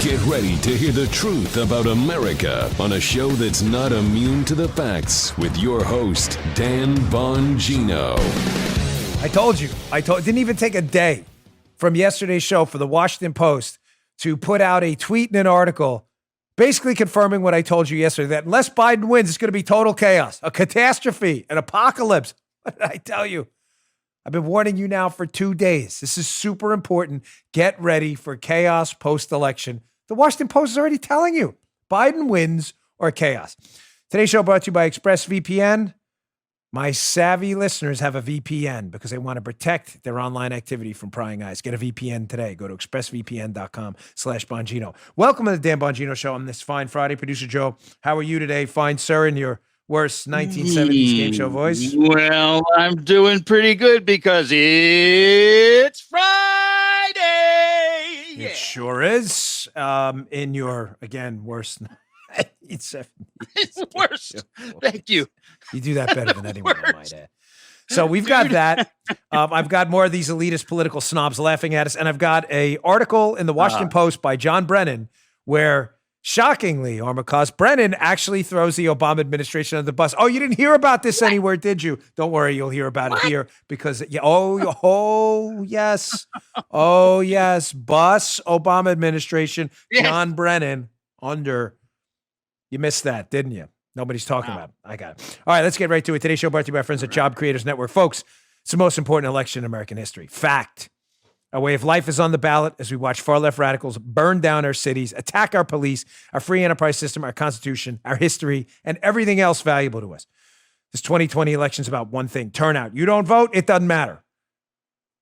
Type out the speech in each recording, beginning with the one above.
Get ready to hear the truth about America on a show that's not immune to the facts with your host, Dan Bongino. I told you. It didn't even take a day from yesterday's show for the Washington Post to put out a tweet and an article basically confirming what I told you yesterday, that unless Biden wins, it's going to be total chaos, a catastrophe, an apocalypse. What did I tell you? I've been warning you now for 2 days. This is super important. Get ready for chaos post-election. The Washington Post is already telling you Biden wins or chaos. Today's show brought to you by ExpressVPN. My savvy listeners have a VPN because they want to protect their online activity from prying eyes. Get a VPN today. Go to expressvpn.com/Bongino. Welcome to the Dan Bongino Show on this fine Friday. Producer Joe, how are you today? Fine, sir, in your worst 1970s game show voice? Well, I'm doing pretty good because it's Friday. It sure is. In your, again, worst 1970s. It's worst. Thank you. You do that better than anyone, I might add. So we've got that. I've got more of these elitist political snobs laughing at us, and I've got an article in the Washington Post by John Brennan where, shockingly, Armacost, Brennan actually throws the Obama administration under the bus. Oh, you didn't hear about this anywhere, did you? Don't worry, you'll hear about it here because, yes. Oh, yes, bus Obama administration, yes. John Brennan under. You missed that, didn't you? Nobody's talking about it. I got it. All right, let's get right to it. Today's show brought to you by our friends at Job Creators Network. Folks, it's the most important election in American history. Fact. Our way of life is on the ballot as we watch far-left radicals burn down our cities, attack our police, our free enterprise system, our Constitution, our history, and everything else valuable to us. This 2020 election is about one thing: turnout. You don't vote, it doesn't matter.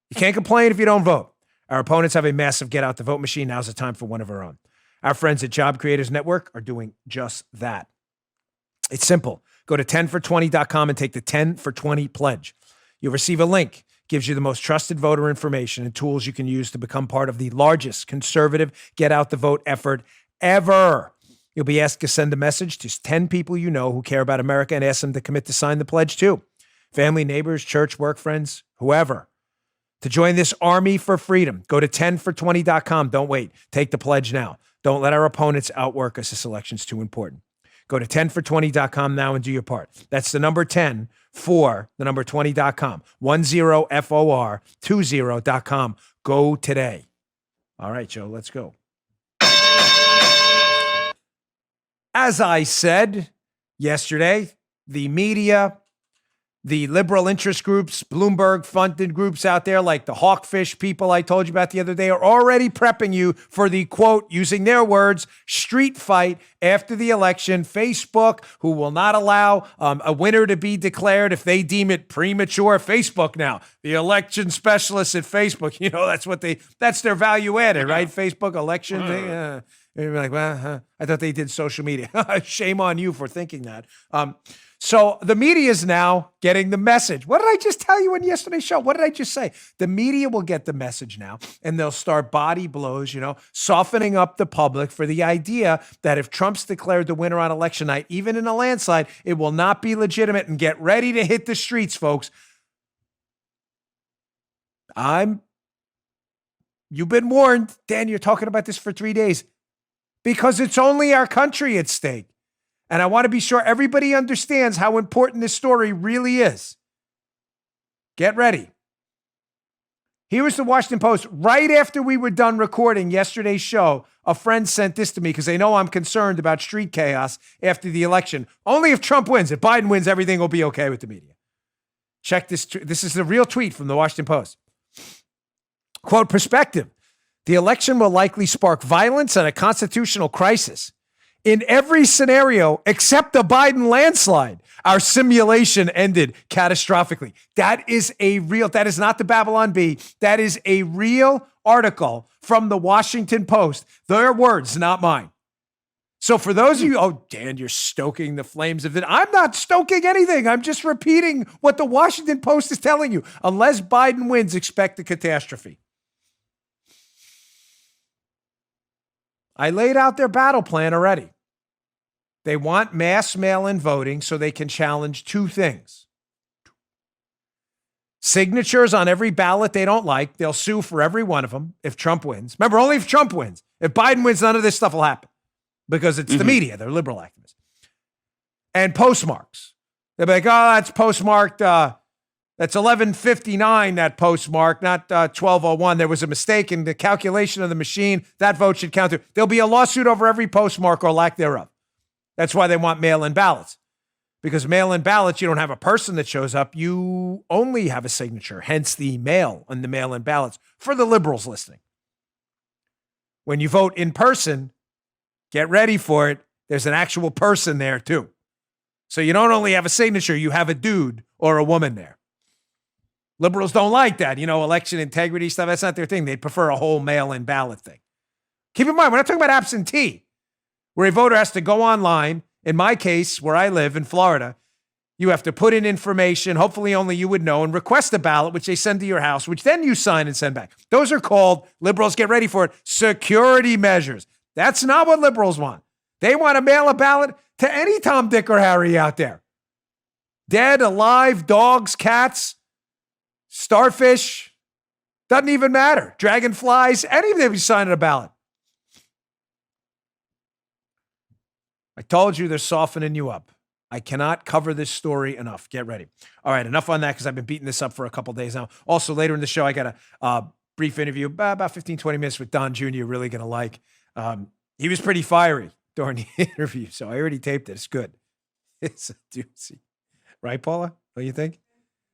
You can't complain if you don't vote. Our opponents have a massive get-out-the-vote machine. Now's the time for one of our own. Our friends at Job Creators Network are doing just that. It's simple. Go to 10for20.com and take the 10 for 20 pledge. You'll receive a link. Gives you the most trusted voter information and tools you can use to become part of the largest conservative get-out-the-vote effort ever. You'll be asked to send a message to 10 people you know who care about America and ask them to commit to sign the pledge too. Family, neighbors, church, work friends, whoever. To join this army for freedom, go to 10for20.com. Don't wait. Take the pledge now. Don't let our opponents outwork us. This election's too important. Go to 10for20.com now and do your part. That's the number 10 for the number 20.com. 10for20.com. Go today. All right, Joe, let's go. As I said yesterday, the media, the liberal interest groups, Bloomberg-funded groups out there like the Hawkfish people I told you about the other day are already prepping you for the, quote, using their words, street fight after the election. Facebook, who will not allow a winner to be declared if they deem it premature. Facebook now, the election specialists at Facebook, you know, that's their value added, right? Facebook election. You're like, well, I thought they did social media. Shame on you for thinking that. So the media is now getting the message. What did I just tell you in yesterday's show? What did I just say? The media will get the message now, and they'll start body blows, softening up the public for the idea that if Trump's declared the winner on election night, even in a landslide, it will not be legitimate. And get ready to hit the streets, folks. You've been warned. Dan, you're talking about this for 3 days because it's only our country at stake. And I want to be sure everybody understands how important this story really is. Get ready. Here was the Washington Post. Right after we were done recording yesterday's show, a friend sent this to me because they know I'm concerned about street chaos after the election. Only if Trump wins. If Biden wins, everything will be okay with the media. Check this. This is the real tweet from the Washington Post. Quote, perspective. The election will likely spark violence and a constitutional crisis. In every scenario except the Biden landslide, our simulation ended catastrophically. That is not the Babylon Bee. That is a real article from the Washington Post. Their words, not mine. So for those of you, oh, Dan, you're stoking the flames of it. I'm not stoking anything. I'm just repeating what the Washington Post is telling you. Unless Biden wins, expect a catastrophe. I laid out their battle plan already. They want mass mail-in voting so they can challenge two things. Signatures on every ballot they don't like. They'll sue for every one of them if Trump wins. Remember, only if Trump wins. If Biden wins, none of this stuff will happen because it's the media. They're liberal activists. And postmarks. They'll be like, oh, that's postmarked. That's 1159, that postmark, not 1201. There was a mistake in the calculation of the machine. That vote should count. There'll be a lawsuit over every postmark or lack thereof. That's why they want mail-in ballots. Because mail-in ballots, you don't have a person that shows up. You only have a signature, hence the mail and the mail-in ballots for the liberals listening. When you vote in person, get ready for it. There's an actual person there too. So you don't only have a signature, you have a dude or a woman there. Liberals don't like that. Election integrity stuff, that's not their thing. They'd prefer a whole mail-in ballot thing. Keep in mind, we're not talking about absentee, where a voter has to go online. In my case, where I live in Florida, you have to put in information, hopefully only you would know, and request a ballot, which they send to your house, which then you sign and send back. Those are called, liberals get ready for it, security measures. That's not what liberals want. They want to mail a ballot to any Tom, Dick, or Harry out there. Dead, alive, dogs, cats, starfish, doesn't even matter. Dragonflies, any of them you sign a ballot. I told you they're softening you up. I cannot cover this story enough. Get ready. All right, enough on that because I've been beating this up for a couple days now. Also, later in the show, I got a brief interview, about 15, 20 minutes with Don Jr. You're really going to like. He was pretty fiery during the interview, so I already taped it. It's good. It's a doozy. Right, Paula? What do you think?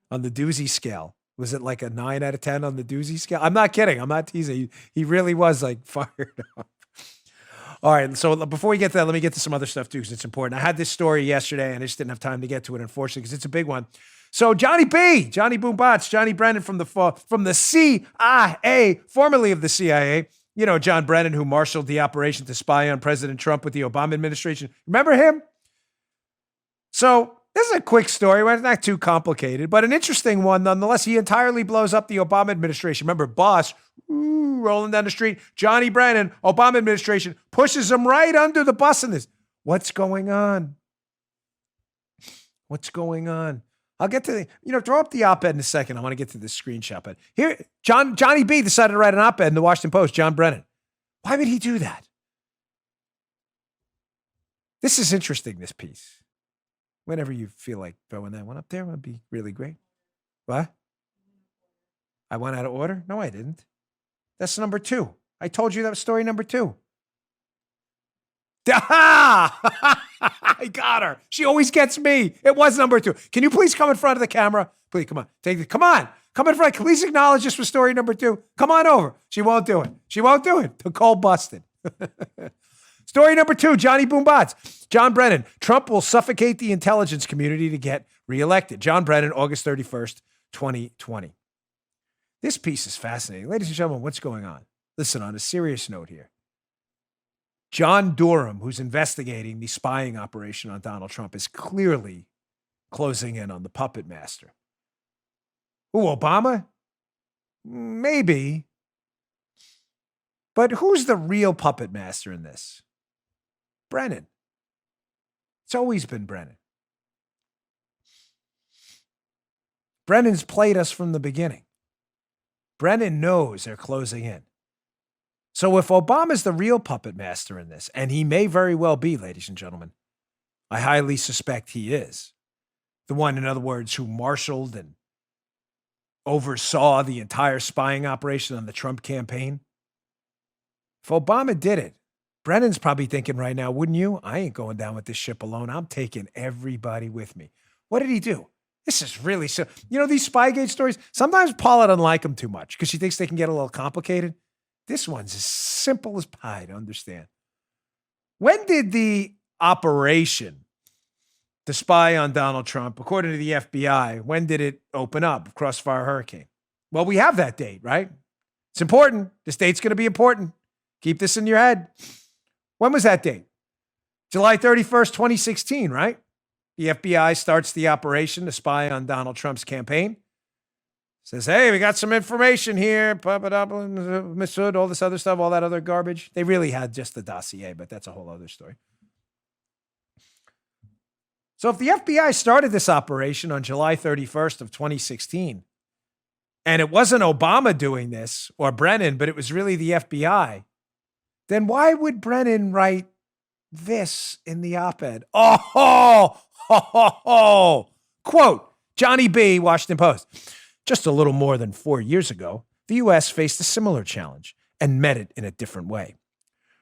On the doozy scale. Was it like a 9 out of 10 on the doozy scale? I'm not kidding. I'm not teasing. He really was like fired up. All right, so before we get to that, let me get to some other stuff too, because it's important. I had this story yesterday, and I just didn't have time to get to it, unfortunately, because it's a big one. So Johnny Boom Bots, Johnny Brennan from the CIA, formerly of the CIA. John Brennan, who marshaled the operation to spy on President Trump with the Obama administration. Remember him? So this is a quick story. Well, it's not too complicated, but an interesting one nonetheless. He entirely blows up the Obama administration. Remember, boss, rolling down the street. Johnny Brennan, Obama administration, pushes him right under the bus in this. What's going on? What's going on? I'll get to throw up the op-ed in a second. I want to get to this screenshot. But here, Johnny B decided to write an op-ed in the Washington Post, John Brennan. Why would he do that? This is interesting, this piece. Whenever you feel like throwing that one up there, it would be really great. What? I went out of order? No, I didn't. That's number 2. I told you that was story number 2. I got her. She always gets me. It was number 2. Can you please come in front of the camera? Please, come on. Come on. Come in front. Please acknowledge this was story number 2. Come on over. She won't do it. The cold busted. Story number 2, Johnny Boom Bots. John Brennan. Trump will suffocate the intelligence community to get reelected. John Brennan, August 31st, 2020. This piece is fascinating. Ladies and gentlemen, what's going on? Listen, on a serious note here. John Durham, who's investigating the spying operation on Donald Trump, is clearly closing in on the puppet master. Who, Obama? Maybe. But who's the real puppet master in this? Brennan. It's always been Brennan. Brennan's played us from the beginning. Brennan knows they're closing in. So if Obama's the real puppet master in this, and he may very well be, ladies and gentlemen, I highly suspect he is. The one, in other words, who marshaled and oversaw the entire spying operation on the Trump campaign. If Obama did it, Brennan's probably thinking right now, wouldn't you? I ain't going down with this ship alone. I'm taking everybody with me. What did he do? This is really so. These Spygate stories, sometimes Paula doesn't like them too much because she thinks they can get a little complicated. This one's as simple as pie to understand. When did the operation to spy on Donald Trump, according to the FBI, when did it open up, Crossfire Hurricane? Well, we have that date, right? It's important. This date's going to be important. Keep this in your head. When was that date? July 31st, 2016, right? The FBI starts the operation to spy on Donald Trump's campaign. Says, hey, we got some information here. Masood, all this other stuff, all that other garbage. They really had just the dossier, but that's a whole other story. So if the FBI started this operation on July 31st of 2016, and it wasn't Obama doing this or Brennan, but it was really the FBI, then why would Brennan write this in the op-ed? Oh. Quote, Johnny B., Washington Post. Just a little more than 4 years ago, the U.S. faced a similar challenge and met it in a different way.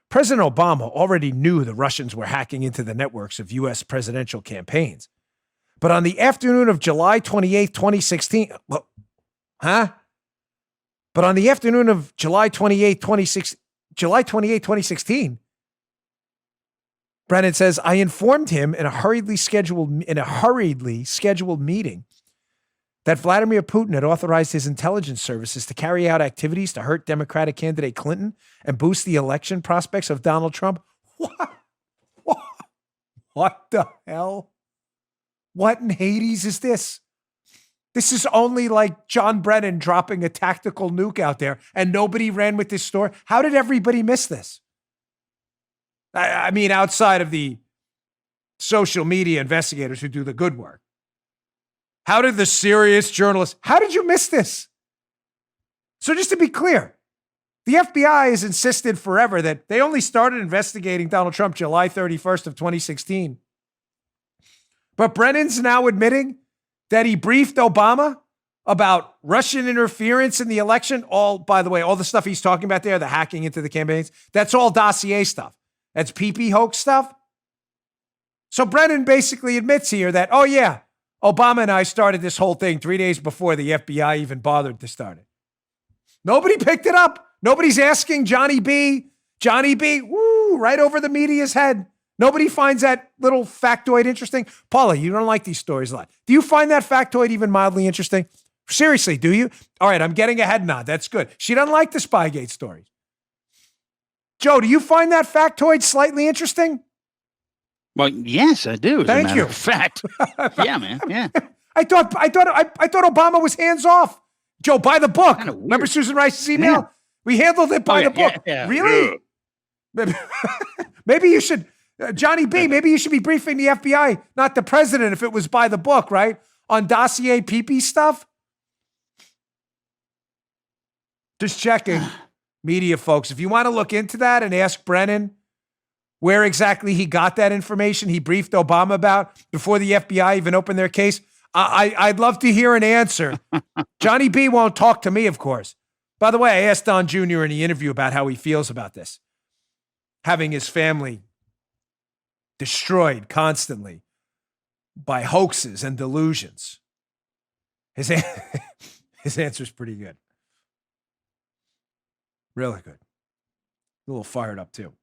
President Obama already knew the Russians were hacking into the networks of U.S. presidential campaigns. But on the afternoon of July 28, 2016, But on the afternoon of July 28, 2016, Brennan says, I informed him in a hurriedly scheduled meeting that Vladimir Putin had authorized his intelligence services to carry out activities to hurt Democratic candidate Clinton and boost the election prospects of Donald Trump. What the hell? What in Hades is this? This is only like John Brennan dropping a tactical nuke out there and nobody ran with this story. How did everybody miss this? I mean, outside of the social media investigators who do the good work. How did the serious journalists, how did you miss this? So just to be clear, the FBI has insisted forever that they only started investigating Donald Trump July 31st of 2016. But Brennan's now admitting that he briefed Obama about Russian interference in the election. By the way, all the stuff he's talking about there, the hacking into the campaigns, that's all dossier stuff. That's PP hoax stuff. So Brennan basically admits here that, oh yeah, Obama and I started this whole thing 3 days before the FBI even bothered to start it. Nobody picked it up. Nobody's asking Johnny B, right over the media's head. Nobody finds that little factoid interesting. Paula, you don't like these stories a lot. Do you find that factoid even mildly interesting? Seriously, do you? All right, I'm getting a head nod. That's good. She doesn't like the Spygate stories. Joe, do you find that factoid slightly interesting? Well, yes, I do. Thank you. Fact. Yeah, man. Yeah. I thought Obama was hands off. Joe, by the book. Remember Susan Rice's email? Yeah. We handled it by the book. Yeah. Really? Yeah. Maybe you should, Johnny B. Maybe you should be briefing the FBI, not the president, if it was by the book, right? On dossier PP stuff. Just checking. Media folks, if you want to look into that and ask Brennan where exactly he got that information he briefed Obama about before the FBI even opened their case, I'd love to hear an answer. Johnny B. won't talk to me, of course. By the way, I asked Don Jr. in the interview about how he feels about this, having his family destroyed constantly by hoaxes and delusions. His answer is pretty good. Really good. A little fired up, too.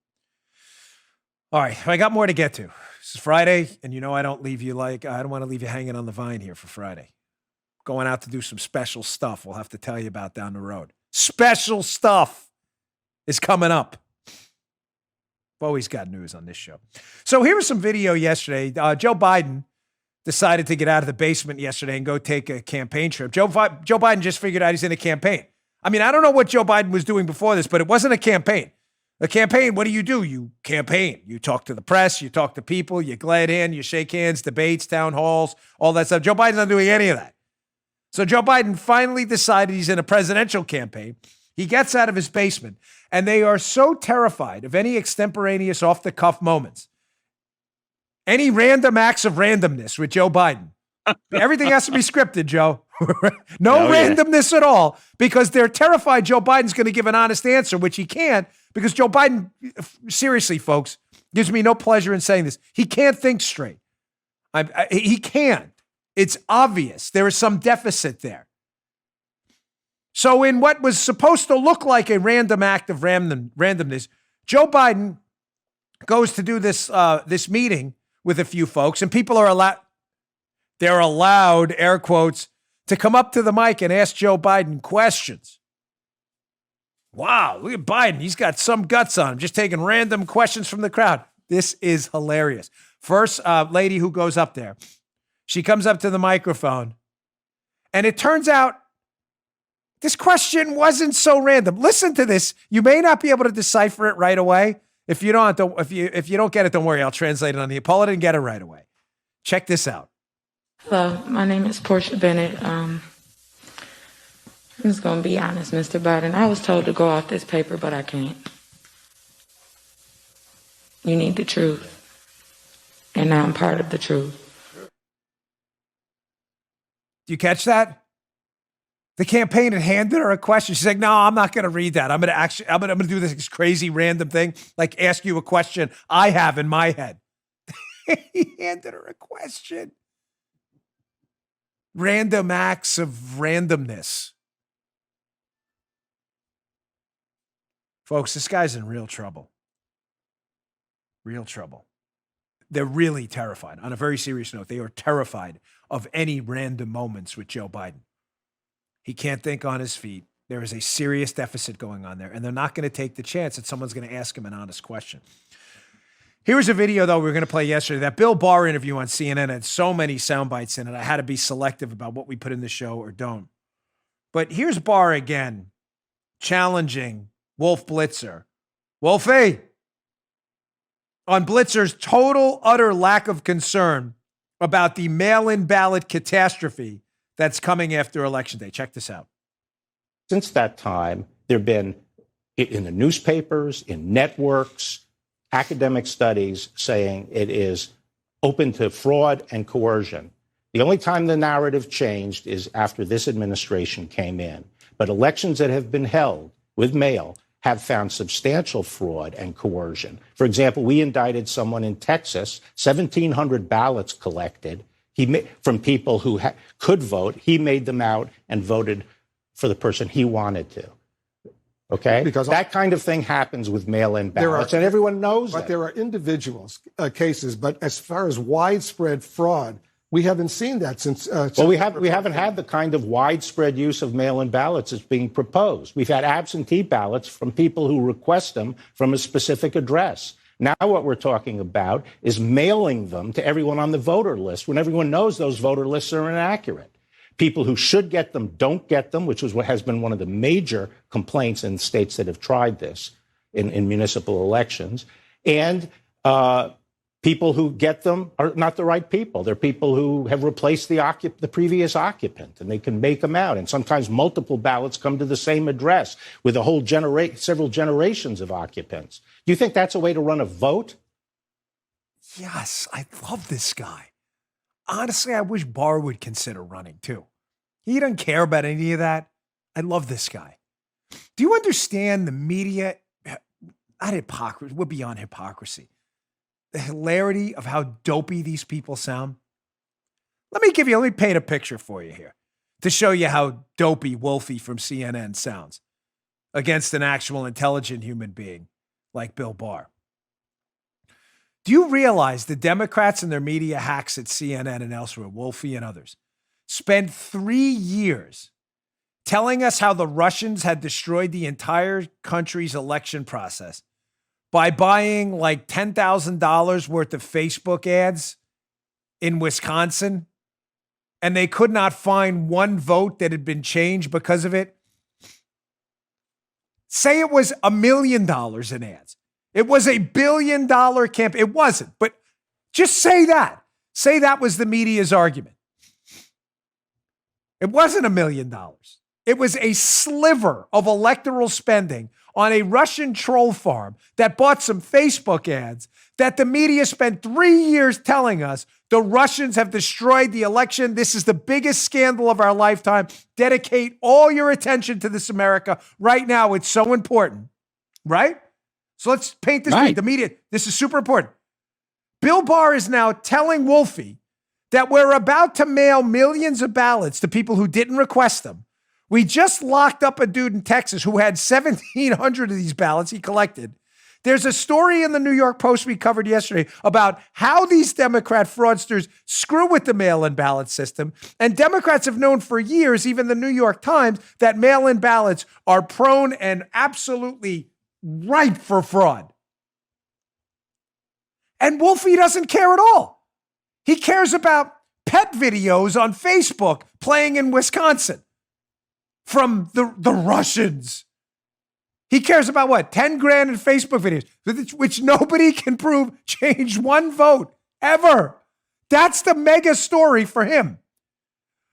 All right, I got more to get to. This is Friday, and you know I don't want to leave you hanging on the vine here for Friday. Going out to do some special stuff we'll have to tell you about down the road. Special stuff is coming up. Always got news on this show. So here was some video yesterday. Joe Biden decided to get out of the basement yesterday and go take a campaign trip. Joe Biden just figured out he's in a campaign. I mean, I don't know what Joe Biden was doing before this, but it wasn't a campaign. A campaign, what do? You campaign. You talk to the press, you talk to people, you glad hand, you shake hands, debates, town halls, all that stuff. Joe Biden's not doing any of that. So Joe Biden finally decided he's in a presidential campaign. He gets out of his basement, and they are so terrified of any extemporaneous off-the-cuff moments, any random acts of randomness with Joe Biden. Everything has to be scripted, Joe. No randomness at all, because they're terrified Joe Biden's going to give an honest answer, which he can't, because Joe Biden, seriously, folks, gives me no pleasure in saying this. He can't think straight. He can't. It's obvious. There is some deficit there. So in what was supposed to look like a random act of randomness, Joe Biden goes to do this meeting with a few folks, and people are allowed, air quotes, to come up to the mic and ask Joe Biden questions. Wow, look at Biden. He's got some guts on him, just taking random questions from the crowd. This is hilarious. First lady who goes up there, she comes up to the microphone, and it turns out this question wasn't so random. Listen to this. You may not be able to decipher it right away. If you don't get it, don't worry. I'll translate it on the Paula didn't get it right away. Check this out. Hello, my name is Portia Bennett. I'm just going to be honest, Mr. Biden. I was told to go off this paper, but I can't. You need the truth. And now I'm part of the truth. Do you catch that? The campaign had handed her a question. She's like, no, I'm not going to read that. I'm going to do this crazy random thing, like ask you a question I have in my head. He handed her a question. Random acts of randomness. Folks, this guy's in real trouble. Real trouble. They're really terrified. On a very serious note, they are terrified of any random moments with Joe Biden. He can't think on his feet. There is a serious deficit going on there, and they're not going to take the chance that someone's going to ask him an honest question. Here's a video, though, we were going to play yesterday. That Bill Barr interview on CNN had so many sound bites in it. I had to be selective about what we put in the show or don't. But here's Barr again, challenging Wolf Blitzer. Wolfie, on Blitzer's total, utter lack of concern about the mail-in ballot catastrophe that's coming after Election Day. Check this out. Since that time, there have been, in the newspapers, in networks, academic studies saying it is open to fraud and coercion. The only time the narrative changed is after this administration came in. But elections that have been held with mail have found substantial fraud and coercion. For example, we indicted someone in Texas, 1,700 ballots collected from people who could vote. He made them out and voted for the person he wanted to. Okay? Because that kind of thing happens with mail-in ballots, and everyone knows But there are individuals, cases, but as far as widespread fraud, we haven't seen that since... well, we haven't had the kind of widespread use of mail-in ballots that's being proposed. We've had absentee ballots from people who request them from a specific address. Now what we're talking about is mailing them to everyone on the voter list when everyone knows those voter lists are inaccurate. People who should get them don't get them, which is what has been one of the major complaints in states that have tried this in municipal elections. And people who get them are not the right people. They're people who have replaced the previous occupant, and they can make them out. And sometimes multiple ballots come to the same address with a whole several generations of occupants. Do you think that's a way to run a vote? Yes, I love this guy. Honestly, I wish Barr would consider running too. He doesn't care about any of that. I love this guy. Do you understand the media? Not hypocrisy. We're beyond hypocrisy. The hilarity of how dopey these people sound. Let me paint a picture for you here to show you how dopey Wolfie from CNN sounds against an actual intelligent human being like Bill Barr. Do you realize the Democrats and their media hacks at CNN and elsewhere, Wolfie and others, spent 3 years telling us how the Russians had destroyed the entire country's election process by buying like $10,000 worth of Facebook ads in Wisconsin, and they could not find one vote that had been changed because of it? Say it was $1 million in ads. It was $1 billion campaign. It wasn't, but just say that. Say that was the media's argument. It wasn't $1 million. It was a sliver of electoral spending on a Russian troll farm that bought some Facebook ads that the media spent 3 years telling us the Russians have destroyed the election. This is the biggest scandal of our lifetime. Dedicate all your attention to this, America. Right now, it's so important, right? So let's paint this right. The media, this is super important. Bill Barr is now telling Wolfie that we're about to mail millions of ballots to people who didn't request them. We just locked up a dude in Texas who had 1,700 of these ballots he collected. There's a story in the New York Post we covered yesterday about how these Democrat fraudsters screw with the mail-in ballot system. And Democrats have known for years, even the New York Times, that mail-in ballots are prone and absolutely ripe for fraud. And Wolfie doesn't care at all. He cares about pet videos on Facebook playing in Wisconsin from the Russians. He cares about what? 10 grand in Facebook videos, which nobody can prove changed one vote ever. That's the mega story for him.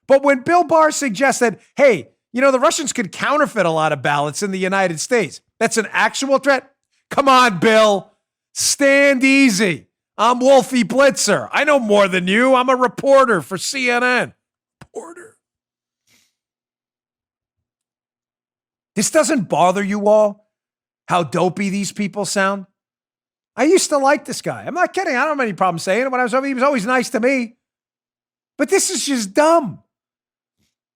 But when Bill Barr suggests that, hey, the Russians could counterfeit a lot of ballots in the United States, that's an actual threat. Come on, Bill. Stand easy. I'm Wolfie Blitzer. I know more than you. I'm a reporter for CNN. Reporter. This doesn't bother you all, how dopey these people sound? I used to like this guy. I'm not kidding. I don't have any problem saying it. When I was over, he was always nice to me. But this is just dumb.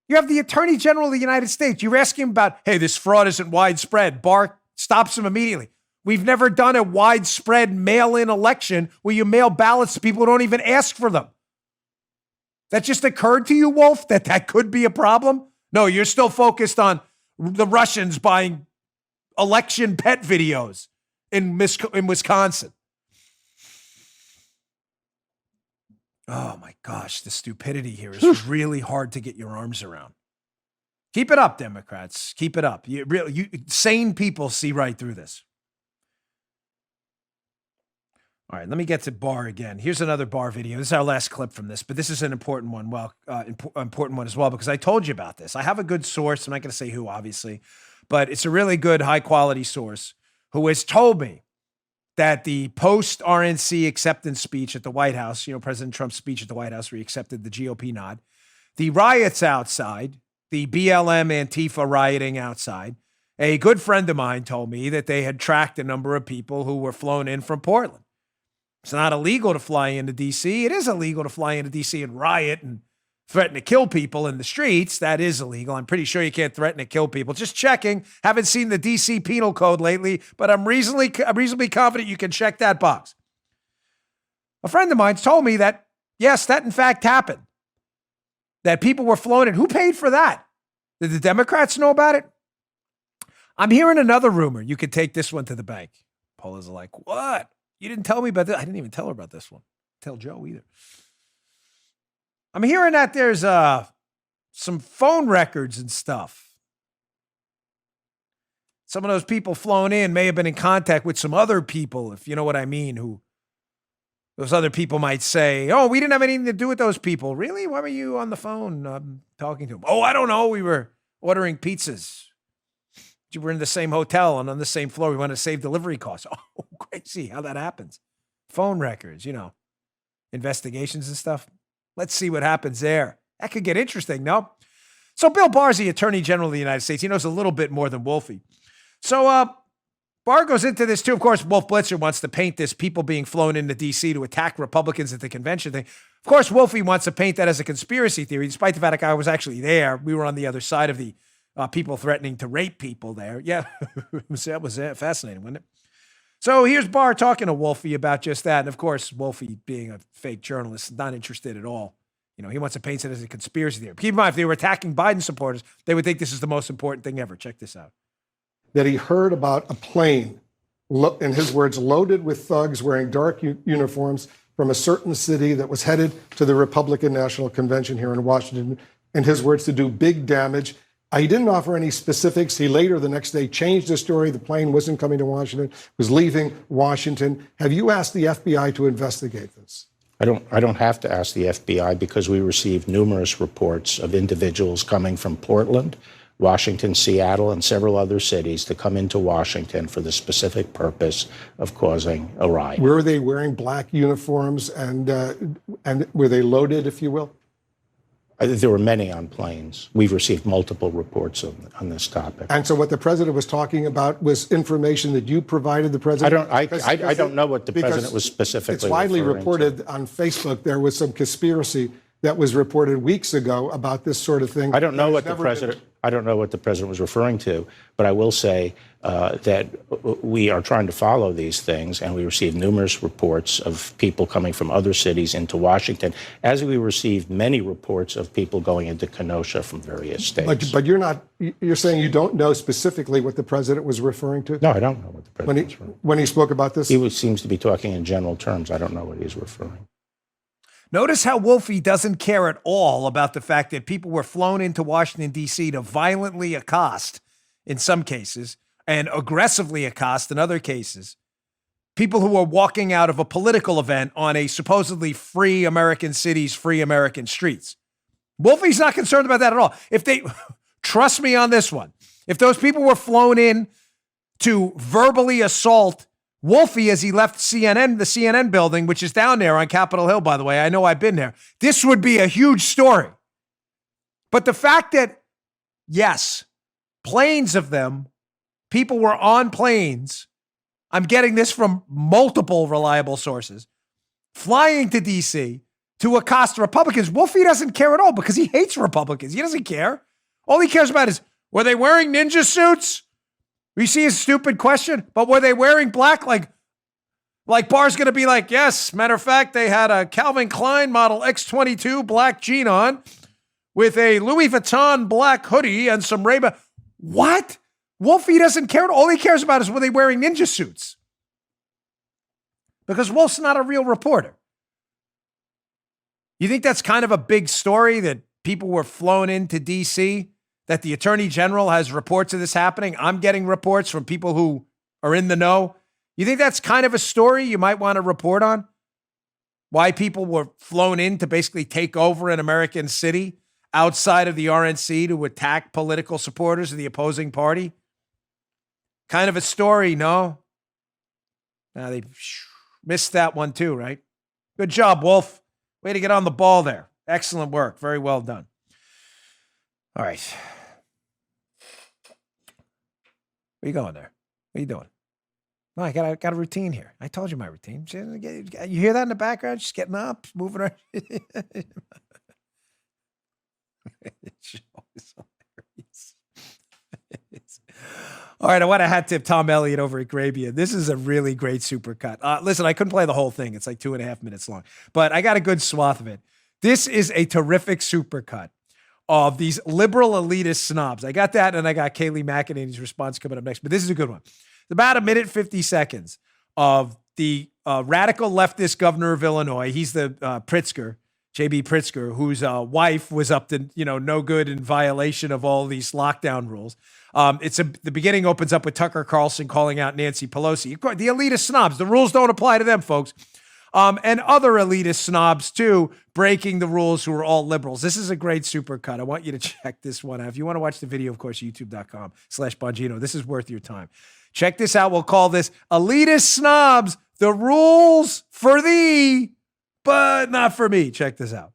You have the Attorney General of the United States. You're asking him about, hey, this fraud isn't widespread. Barr stops him immediately. We've never done a widespread mail-in election where you mail ballots to people who don't even ask for them. That just occurred to you, Wolf, that could be a problem? No, you're still focused on the Russians buying election pet videos in Wisconsin. Oh my gosh, the stupidity here is really hard to get your arms around. Keep it up, Democrats. Keep it up. You sane people see right through this. All right, let me get to Barr again. Here's another Barr video. This is our last clip from this, but this is an important one. Well, important one as well, because I told you about this. I have a good source. I'm not going to say who, obviously, but it's a really good, high-quality source who has told me that the post-RNC acceptance speech at the White House, President Trump's speech at the White House where he accepted the GOP nod, the riots outside, the BLM Antifa rioting outside, a good friend of mine told me that they had tracked a number of people who were flown in from Portland. It's not illegal to fly into D.C. It is illegal to fly into D.C. and riot and threaten to kill people in the streets. That is illegal. I'm pretty sure you can't threaten to kill people. Just checking. Haven't seen the D.C. penal code lately, but I'm reasonably confident you can check that box. A friend of mine told me that, yes, that in fact happened. That people were flown in. Who paid for that? Did the Democrats know about it? I'm hearing another rumor. You could take this one to the bank. Paula's like, what? You didn't tell me about this. I didn't even tell her about this one. Tell Joe either. I'm hearing that there's some phone records and stuff. Some of those people flown in may have been in contact with some other people, if you know what I mean, who those other people might say, oh, we didn't have anything to do with those people. Really? Why were you on the phone talking to them? Oh, I don't know. We were ordering pizzas. We were in the same hotel and on the same floor. We wanted to save delivery costs. Oh, crazy how that happens. Phone records, investigations and stuff. Let's see what happens there. That could get interesting, no? So Bill Barr's the Attorney General of the United States. He knows a little bit more than Wolfie. So Barr goes into this too. Of course, Wolf Blitzer wants to paint this people being flown into D.C. to attack Republicans at the convention thing. Of course, Wolfie wants to paint that as a conspiracy theory, despite the fact that I was actually there. We were on the other side of the people threatening to rape people there. Yeah, that was fascinating, wasn't it? So here's Barr talking to Wolfie about just that. And of course, Wolfie, being a fake journalist, not interested at all. He wants to paint it as a conspiracy theory. Keep in mind, if they were attacking Biden supporters, they would think this is the most important thing ever. Check this out. That he heard about a plane, in his words, loaded with thugs wearing dark uniforms from a certain city that was headed to the Republican National Convention here in Washington, in his words, to do big damage. He didn't offer any specifics. He later, the next day, changed the story. The plane wasn't coming to Washington, was leaving Washington. Have you asked the FBI to investigate this? I don't have to ask the FBI because we received numerous reports of individuals coming from Portland, Washington, Seattle, and several other cities to come into Washington for the specific purpose of causing a riot. Were they wearing black uniforms and were they loaded, if you will? There were many on planes. We've received multiple reports on this topic. And so what the president was talking about was information that you provided the president? I don't know what the president was specifically It's widely reported to. on Facebook there was some conspiracy that was reported weeks ago about this sort of thing. I don't know what the president was referring to, but I will say that we are trying to follow these things, and we received numerous reports of people coming from other cities into Washington, as we received many reports of people going into Kenosha from various states. But you're saying you don't know specifically what the president was referring to? No, I don't know what the president was referring to. When he spoke about this? He seems to be talking in general terms. I don't know what he's referring. Notice how Wolfie doesn't care at all about the fact that people were flown into Washington, D.C. to violently accost, in some cases, and aggressively accost in other cases, people who were walking out of a political event on a supposedly free American cities, free American streets. Wolfie's not concerned about that at all. Trust me on this one, if those people were flown in to verbally assault Wolfie, as he left CNN, the CNN building, which is down there on Capitol Hill, by the way. I know I've been there. This would be a huge story. But the fact that, yes, planes of them, people were on planes. I'm getting this from multiple reliable sources, flying to D.C. to accost Republicans. Wolfie doesn't care at all because he hates Republicans. He doesn't care. All he cares about is, were they wearing ninja suits? You see his stupid question, but were they wearing black? Like Barr's going to be like, yes, matter of fact, they had a Calvin Klein model X22 black jean on with a Louis Vuitton black hoodie and some Ray-Ban. What? Wolfie doesn't care. All he cares about is were they wearing ninja suits? Because Wolf's not a real reporter. You think that's kind of a big story that people were flown into D.C., that the Attorney General has reports of this happening? I'm getting reports from people who are in the know. You think that's kind of a story you might want to report on? Why people were flown in to basically take over an American city outside of the RNC to attack political supporters of the opposing party? Kind of a story, no? Now they missed that one too, right? Good job, Wolf. Way to get on the ball there. Excellent work. Very well done. All right. Where you going there? What are you doing? No, I got a routine here. I told you my routine. You hear that in the background? Just getting up, moving around. It's always hilarious. All right, I want to hat tip Tom Elliott over at Grabia. This is a really great supercut. Listen, I couldn't play the whole thing. It's like 2.5 minutes long, but I got a good swath of it. This is a terrific supercut of these liberal elitist snobs. I got that, and I got Kayleigh McEnany's response coming up next, but this is a good one. It's about 1:50 of the radical leftist governor of Illinois. He's the Pritzker, J.B. Pritzker, whose wife was up to, no good in violation of all these lockdown rules. The beginning opens up with Tucker Carlson calling out Nancy Pelosi. The elitist snobs, the rules don't apply to them, folks. And other elitist snobs, too, breaking the rules who are all liberals. This is a great supercut. I want you to check this one out. If you want to watch the video, of course, youtube.com/Bongino. This is worth your time. Check this out. We'll call this Elitist Snobs, the rules for thee, but not for me. Check this out.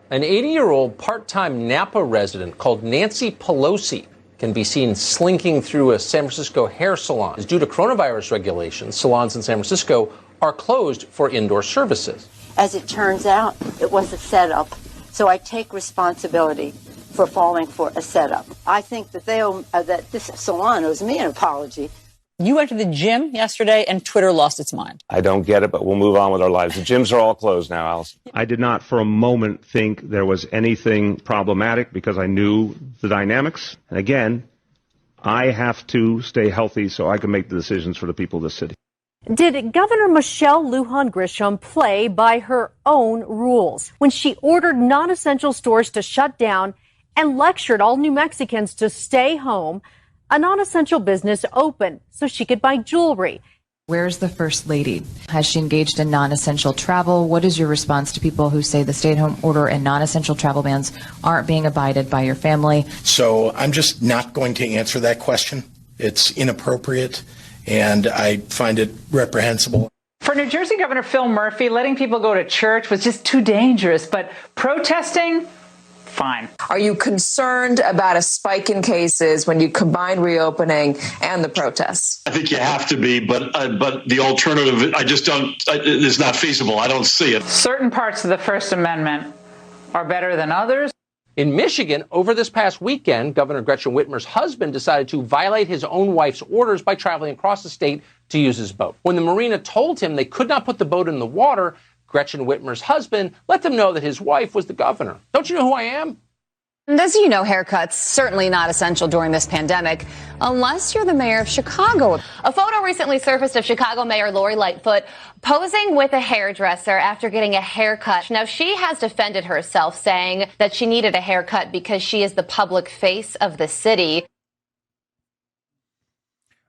An 80-year-old part-time Napa resident called Nancy Pelosi can be seen slinking through a San Francisco hair salon. Due to coronavirus regulations, salons in San Francisco are closed for indoor services. As it turns out, it was a setup, so I take responsibility for falling for a setup. I think that that this salon owes me an apology. You went to the gym yesterday and Twitter lost its mind. I don't get it, but we'll move on with our lives. The gyms are all closed now, Allison. I did not for a moment think there was anything problematic because I knew the dynamics. And again, I have to stay healthy so I can make the decisions for the people of this city. Did Governor Michelle Lujan Grisham play by her own rules when she ordered non-essential stores to shut down and lectured all New Mexicans to stay home? A non-essential business open so she could buy jewelry. Where's the First Lady? Has she engaged in non-essential travel? What is your response to people who say the stay-at-home order and non-essential travel bans aren't being abided by your family? So I'm just not going to answer that question. It's inappropriate, and I find it reprehensible. For New Jersey Governor Phil Murphy, letting people go to church was just too dangerous, but protesting, fine. Are you concerned about a spike in cases when you combine reopening and the protests? I think you have to be, but the alternative, I just don't, it's not feasible. I don't see it. Certain parts of the First Amendment are better than others. In Michigan, over this past weekend, Governor Gretchen Whitmer's husband decided to violate his own wife's orders by traveling across the state to use his boat. When the marina told him they could not put the boat in the water, Gretchen Whitmer's husband let them know that his wife was the governor. Don't you know who I am? And as you know, haircuts certainly not essential during this pandemic, unless you're the mayor of Chicago. A photo recently surfaced of Chicago Mayor Lori Lightfoot posing with a hairdresser after getting a haircut. Now, she has defended herself, saying that she needed a haircut because she is the public face of the city.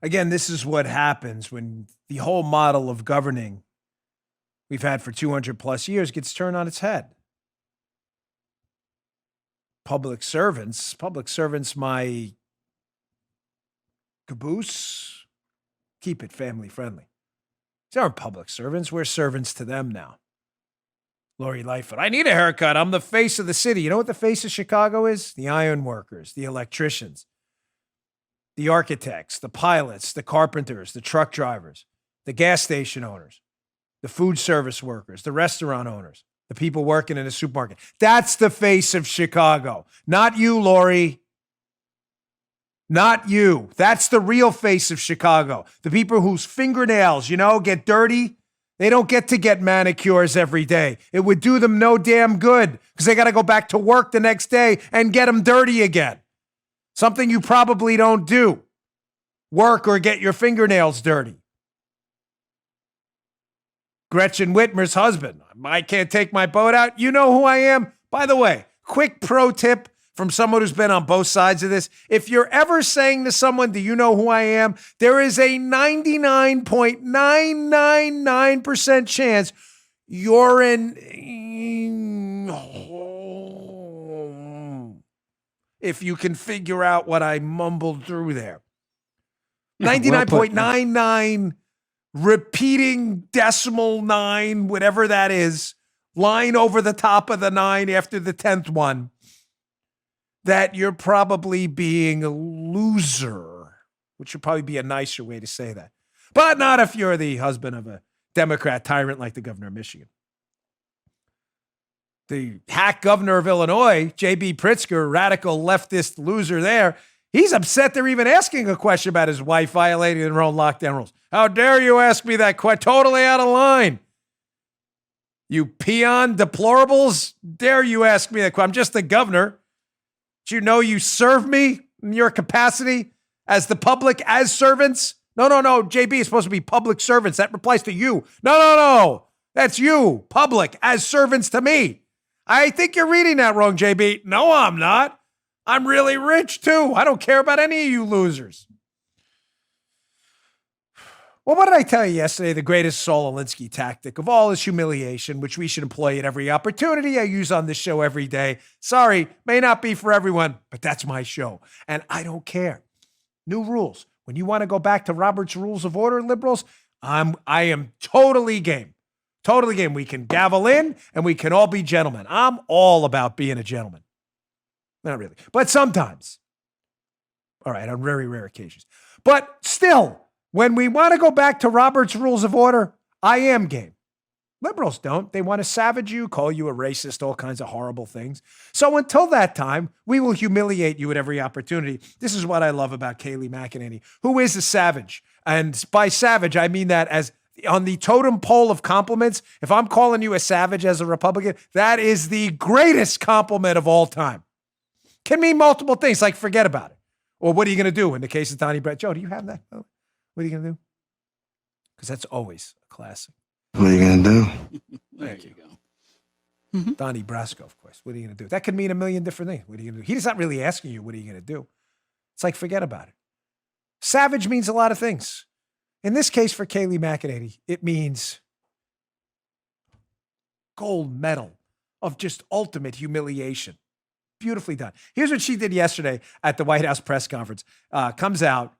Again, this is what happens when the whole model of governing we've had for 200 plus years gets turned on its head. Public servants, my caboose, keep it family friendly. These aren't public servants. We're servants to them now. Lori Lightfoot, I need a haircut. I'm the face of the city. You know what the face of Chicago is? The iron workers, the electricians, the architects, the pilots, the carpenters, the truck drivers, the gas station owners, the food service workers, the restaurant owners, the people working in a supermarket. That's the face of Chicago. Not you, Lori. Not you. That's the real face of Chicago. The people whose fingernails, get dirty. They don't get to get manicures every day. It would do them no damn good because they got to go back to work the next day and get them dirty again. Something you probably don't do. Work or get your fingernails dirty. Gretchen Whitmer's husband. I can't take my boat out. You know who I am? By the way, quick pro tip from someone who's been on both sides of this. If you're ever saying to someone, do you know who I am? There is a 99.999% chance you're in if you can figure out what I mumbled through there. 99.99 repeating decimal 9, whatever that is, line over the top of the 9 after the 10th one, that you're probably being a loser, which would probably be a nicer way to say that. But not if you're the husband of a Democrat tyrant like the governor of Michigan. The hack governor of Illinois, J.B. Pritzker, radical leftist loser there, he's upset they're even asking a question about his wife violating their own lockdown rules. How dare you ask me that question? Totally out of line. You peon deplorables, dare you ask me that question? I'm just the governor. Do you know you serve me in your capacity as the public, as servants? No, JB is supposed to be public servants. That applies to you. No. That's you, public, as servants to me. I think you're reading that wrong, JB. No, I'm not. I'm really rich, too. I don't care about any of you losers. Well, what did I tell you yesterday? The greatest Saul Alinsky tactic of all is humiliation, which we should employ at every opportunity I use on this show every day. Sorry, may not be for everyone, but that's my show, and I don't care. New rules. When you want to go back to Robert's Rules of Order, liberals, I am totally game. Totally game. We can gavel in, and we can all be gentlemen. I'm all about being a gentleman. Not really, but sometimes. All right, on very rare occasions. But still, when we want to go back to Robert's Rules of Order, I am game. Liberals don't. They want to savage you, call you a racist, all kinds of horrible things. So until that time, we will humiliate you at every opportunity. This is what I love about Kayleigh McEnany, who is a savage. And by savage, I mean that as on the totem pole of compliments. If I'm calling you a savage as a Republican, that is the greatest compliment of all time. Can mean multiple things, like forget about it. Or what are you going to do in the case of Donnie Brett? Joe, do you have that? What are you going to do? Because that's always a classic. What are you going to do? There you go. Mm-hmm. Donnie Brasco, of course. What are you going to do? That could mean a million different things. What are you going to do? He's not really asking you, what are you going to do? It's like, forget about it. Savage means a lot of things. In this case, for Kayleigh McEnany, it means gold medal of just ultimate humiliation. Beautifully done. Here's what she did yesterday at the White House press conference. Comes out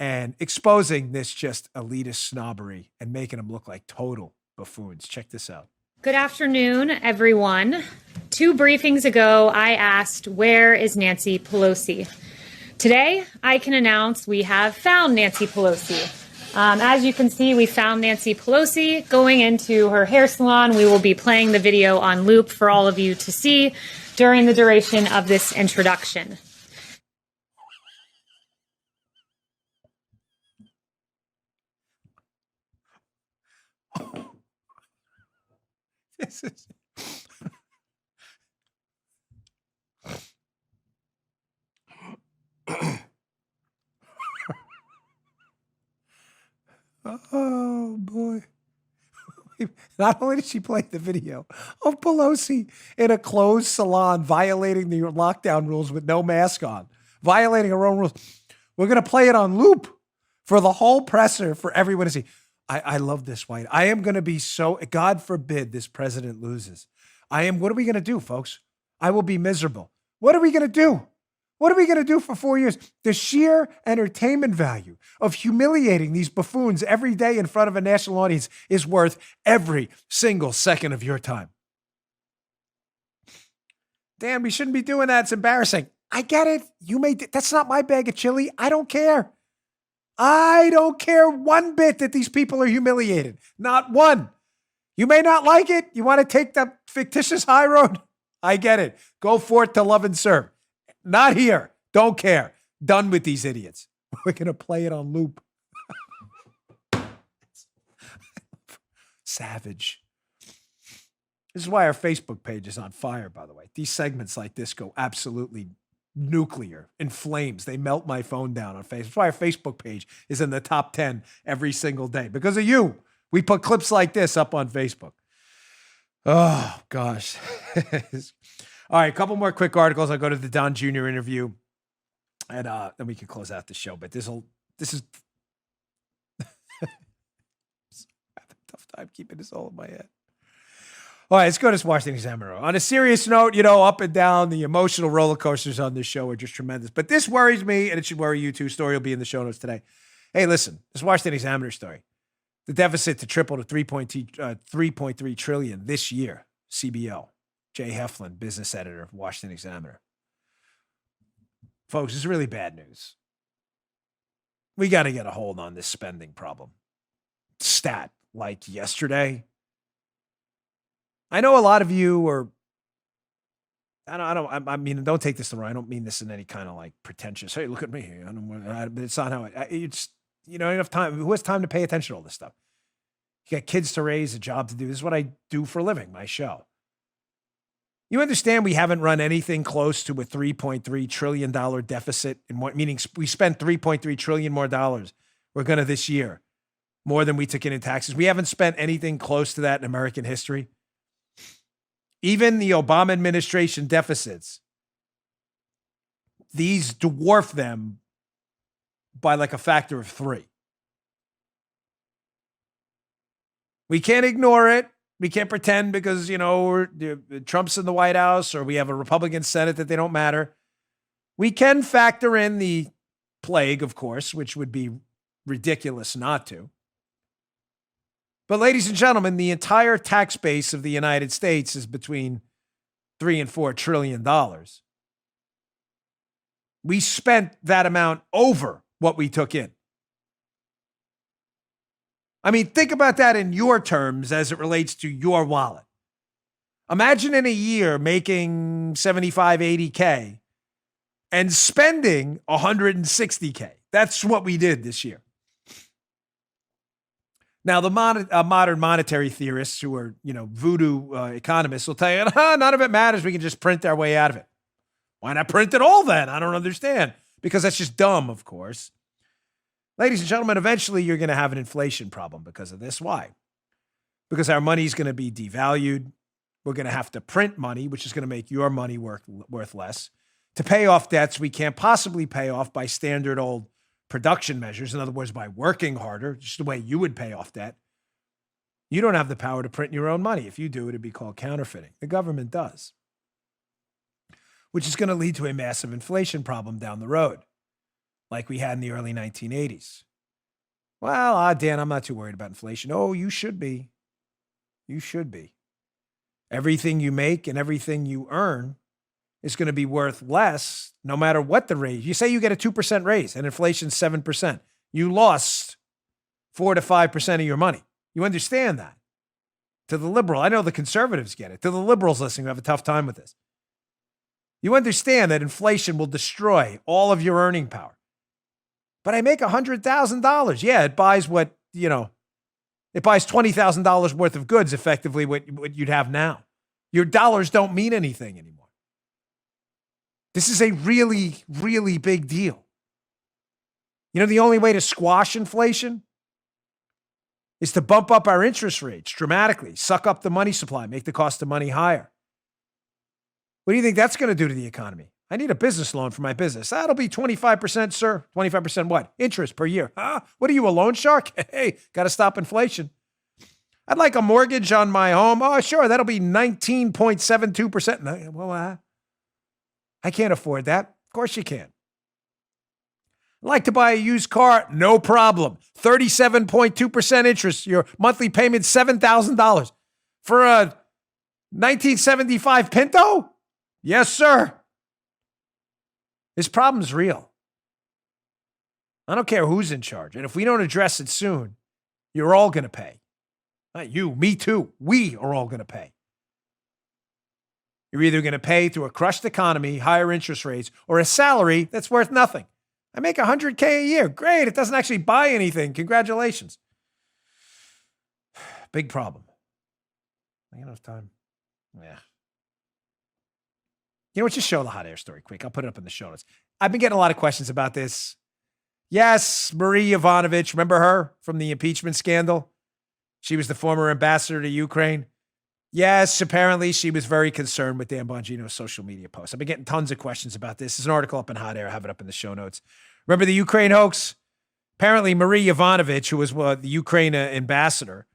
and exposing this just elitist snobbery and making them look like total buffoons. Check this out. Good afternoon, everyone. 2 briefings ago, I asked, where is Nancy Pelosi? Today, I can announce we have found Nancy Pelosi. As you can see, we found Nancy Pelosi going into her hair salon. We will be playing the video on loop for all of you to see during the duration of this introduction. This is... Oh, boy. Not only did she play the video of Pelosi in a closed salon violating the lockdown rules with no mask on, violating her own rules, we're going to play it on loop for the whole presser for everyone to see. I love this, White. I am going to be so, God forbid this president loses. What are we going to do, folks? I will be miserable. What are we going to do? What are we going to do for 4 years? The sheer entertainment value of humiliating these buffoons every day in front of a national audience is worth every single second of your time. Dan, we shouldn't be doing that. It's embarrassing. I get it. That's not my bag of chili. I don't care. I don't care one bit that these people are humiliated. Not one. You may not like it. You want to take the fictitious high road? I get it. Go forth to love and serve. Not here. Don't care. Done with these idiots. We're going to play it on loop. Savage. This is why our Facebook page is on fire, by the way. These segments like this go absolutely nuclear, in flames. They melt my phone down on Facebook. That's why our Facebook page is in the top 10 every single day. Because of you. We put clips like this up on Facebook. Oh, gosh. All right, a couple more quick articles. I'll go to the Don Jr. interview, and then we can close out the show. But this is I'm having a tough time keeping this all in my head. All right, let's go to this Washington Examiner. On a serious note, up and down, the emotional roller coasters on this show are just tremendous. But this worries me, and it should worry you too. Story will be in the show notes today. Hey, listen, this Washington Examiner story. The deficit to triple to 3.3 trillion this year. CBO. Jay Heflin, business editor of Washington Examiner. Folks, it's really bad news. We got to get a hold on this spending problem. Stat, like yesterday. I know a lot of you are, I mean, don't take this the wrong. I don't mean this in any kind of like pretentious, hey, look at me. But it's not how it's, enough time. Who has time to pay attention to all this stuff? You got kids to raise, a job to do. This is what I do for a living, my show. You understand we haven't run anything close to a $3.3 trillion deficit, meaning we spent $3.3 trillion more dollars. We're going to this year, more than we took in taxes. We haven't spent anything close to that in American history. Even the Obama administration deficits, these dwarf them by like a factor of 3. We can't ignore it. We can't pretend because, Trump's in the White House or we have a Republican Senate that they don't matter. We can factor in the plague, of course, which would be ridiculous not to. But ladies and gentlemen, the entire tax base of the United States is between $3 and $4 trillion. We spent that amount over what we took in. I mean, think about that in your terms as it relates to your wallet. Imagine in a year making 75, 80K and spending 160K. That's what we did this year. Now, the modern monetary theorists who are, voodoo economists will tell you, none of it matters. We can just print our way out of it. Why not print it all then? I don't understand. Because that's just dumb, of course. Ladies and gentlemen, eventually you're going to have an inflation problem because of this. Why? Because our money is going to be devalued. We're going to have to print money, which is going to make your money worth less, to pay off debts we can't possibly pay off by standard old production measures. In other words, by working harder, just the way you would pay off debt. You don't have the power to print your own money. If you do, it'd be called counterfeiting. The government does, which is going to lead to a massive inflation problem down the road, like we had in the early 1980s. Well, Dan, I'm not too worried about inflation. Oh, you should be. You should be. Everything you make and everything you earn is going to be worth less no matter what the raise. You say you get a 2% raise and inflation's 7%. You lost 4 to 5% of your money. You understand that? To the liberal, I know the conservatives get it. To the liberals listening who have a tough time with this. You understand that inflation will destroy all of your earning power. But I make $100,000. Yeah, it buys what, it buys $20,000 worth of goods, effectively what you'd have now. Your dollars don't mean anything anymore. This is a really, really big deal. The only way to squash inflation is to bump up our interest rates dramatically, suck up the money supply, make the cost of money higher. What do you think that's going to do to the economy? I need a business loan for my business. That'll be 25%, sir. 25% what? Interest per year. What are you, a loan shark? Hey, got to stop inflation. I'd like a mortgage on my home. Oh, sure, that'll be 19.72%. Well, I can't afford that. course you can. Like to buy a used car? No problem. 37.2% interest. Your monthly payment, $7,000. For a 1975 Pinto? Yes, sir. This problem's real. I don't care who's in charge. And if we don't address it soon, you're all going to pay. Not you, me too. We are all going to pay. You're either going to pay through a crushed economy, higher interest rates, or a salary that's worth nothing. I make $100K a year. Great. It doesn't actually buy anything. Congratulations. Big problem. I got enough time. Yeah. You know what? Just show the hot air story quick. I'll put it up in the show notes. I've been getting a lot of questions about this. Yes, Marie Yovanovitch. Remember her from the impeachment scandal? She was the former ambassador to Ukraine. Yes, apparently she was very concerned with Dan Bongino's social media posts. I've been getting tons of questions about this. There's an article up in Hot Air. I have it up in the show notes. Remember the Ukraine hoax? Apparently Marie Yovanovitch, who was the Ukraine ambassador,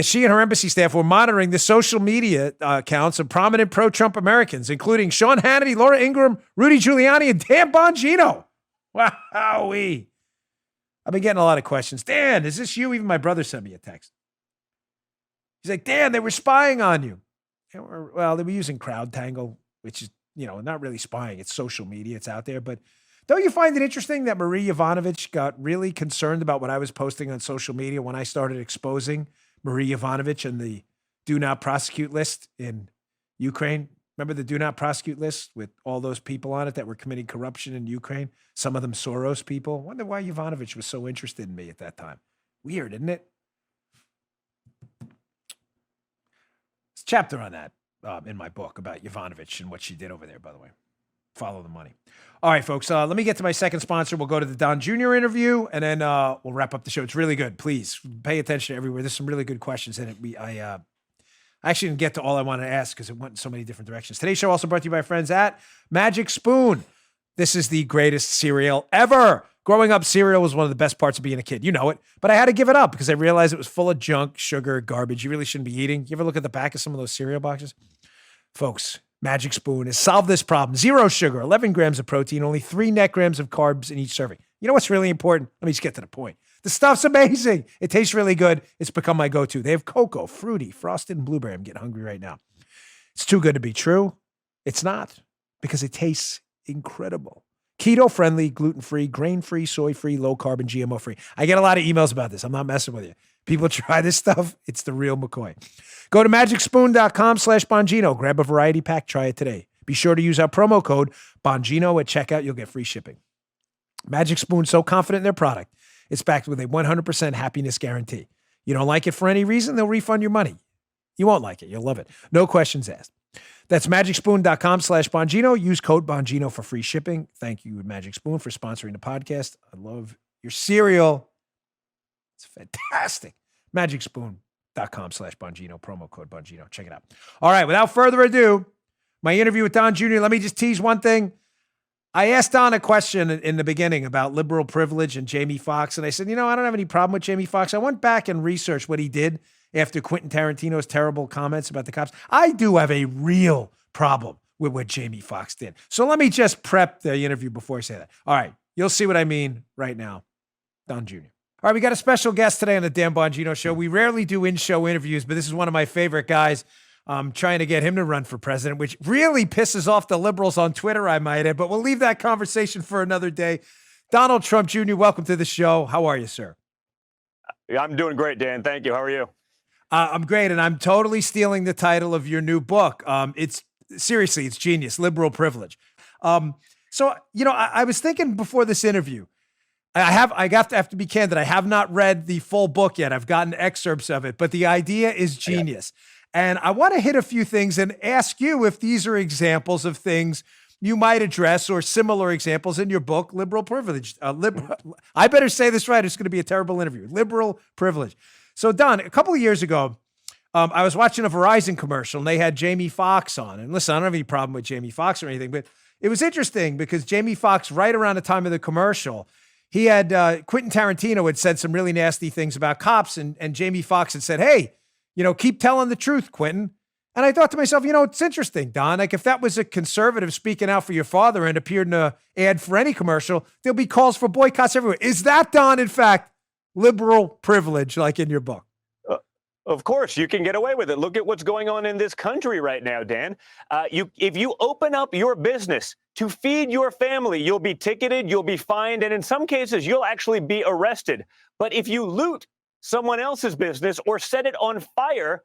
she and her embassy staff were monitoring the social media accounts of prominent pro-Trump Americans, including Sean Hannity, Laura Ingraham, Rudy Giuliani, and Dan Bongino. Wowee. I've been getting a lot of questions. Dan, is this you? Even my brother sent me a text. He's like, Dan, they were spying on you. Well, they were using CrowdTangle, which is, not really spying. It's social media. It's out there. But don't you find it interesting that Marie Yovanovitch got really concerned about what I was posting on social media when I started exposing Marie Yovanovitch and the do not prosecute list in Ukraine? Remember the do not prosecute list with all those people on it that were committing corruption in Ukraine? Some of them Soros people. I wonder why Yovanovitch was so interested in me at that time. Weird, isn't it? There's a chapter on that in my book about Yovanovitch and what she did over there, by the way. Follow the money. All right, folks, let me get to my second sponsor. We'll go to the Don Jr. interview, and then we'll wrap up the show. It's really good. Please pay attention everywhere. There's some really good questions in it. I actually didn't get to all I wanted to ask because it went in so many different directions. Today's show also brought to you by friends at Magic Spoon. This is the greatest cereal ever. Growing up, cereal was one of the best parts of being a kid. You know it. But I had to give it up because I realized it was full of junk, sugar, garbage you really shouldn't be eating. You ever look at the back of some of those cereal boxes? Folks, Magic Spoon has solved this problem. 0 sugar, 11 grams of protein, only 3 net grams of carbs in each serving. You know what's really important? Let me just get to the point. The stuff's amazing. It tastes really good. It's become my go-to. They have cocoa, fruity, frosted, and blueberry. I'm getting hungry right now. It's too good to be true. It's not, because it tastes incredible. Keto-friendly, gluten-free, grain-free, soy-free, low-carb, and GMO-free. I get a lot of emails about this. I'm not messing with you. People try this stuff. It's the real McCoy. Go to magicspoon.com/Bongino. Grab a variety pack. Try it today. Be sure to use our promo code Bongino at checkout. You'll get free shipping. Magic Spoon's so confident in their product, it's backed with a 100% happiness guarantee. You don't like it for any reason, they'll refund your money. You won't like it. You'll love it. No questions asked. That's magicspoon.com/Bongino. Use code Bongino for free shipping. Thank you, Magic Spoon, for sponsoring the podcast. I love your cereal. It's fantastic. Magicspoon.com/Bongino. Promo code Bongino. Check it out. All right. Without further ado, my interview with Don Jr. Let me just tease one thing. I asked Don a question in the beginning about liberal privilege and Jamie Foxx, and I said, I don't have any problem with Jamie Foxx. I went back and researched what he did after Quentin Tarantino's terrible comments about the cops. I do have a real problem with what Jamie Foxx did. So let me just prep the interview before I say that. All right. You'll see what I mean right now. Don Jr. All right. We got a special guest today on the Dan Bongino Show. We rarely do in-show interviews, but this is one of my favorite guys. I'm trying to get him to run for president, which really pisses off the liberals on Twitter, I might add, but we'll leave that conversation for another day. Donald Trump Jr., welcome to the show. How are you, sir? Yeah, I'm doing great, Dan. Thank you. How are you? I'm great, and I'm totally stealing the title of your new book. It's genius, Liberal Privilege. So, I was thinking before this interview, I have to be candid. I have not read the full book yet. I've gotten excerpts of it, but the idea is genius. And I want to hit a few things and ask you if these are examples of things you might address or similar examples in your book, Liberal Privilege. I better say this right. It's going to be a terrible interview. Liberal Privilege. So, Don, a couple of years ago, I was watching a Verizon commercial, and they had Jamie Foxx on. And listen, I don't have any problem with Jamie Foxx or anything, but it was interesting because Jamie Foxx, right around the time of the commercial, he had Quentin Tarantino had said some really nasty things about cops, and Jamie Foxx had said, hey, keep telling the truth, Quentin. And I thought to myself, it's interesting, Don. Like if that was a conservative speaking out for your father and appeared in an ad for any commercial, there'll be calls for boycotts everywhere. Is that, Don, in fact, liberal privilege like in your book? Of course, you can get away with it. Look at what's going on in this country right now, Dan. If you open up your business to feed your family, you'll be ticketed, you'll be fined, and in some cases, you'll actually be arrested. But if you loot someone else's business or set it on fire,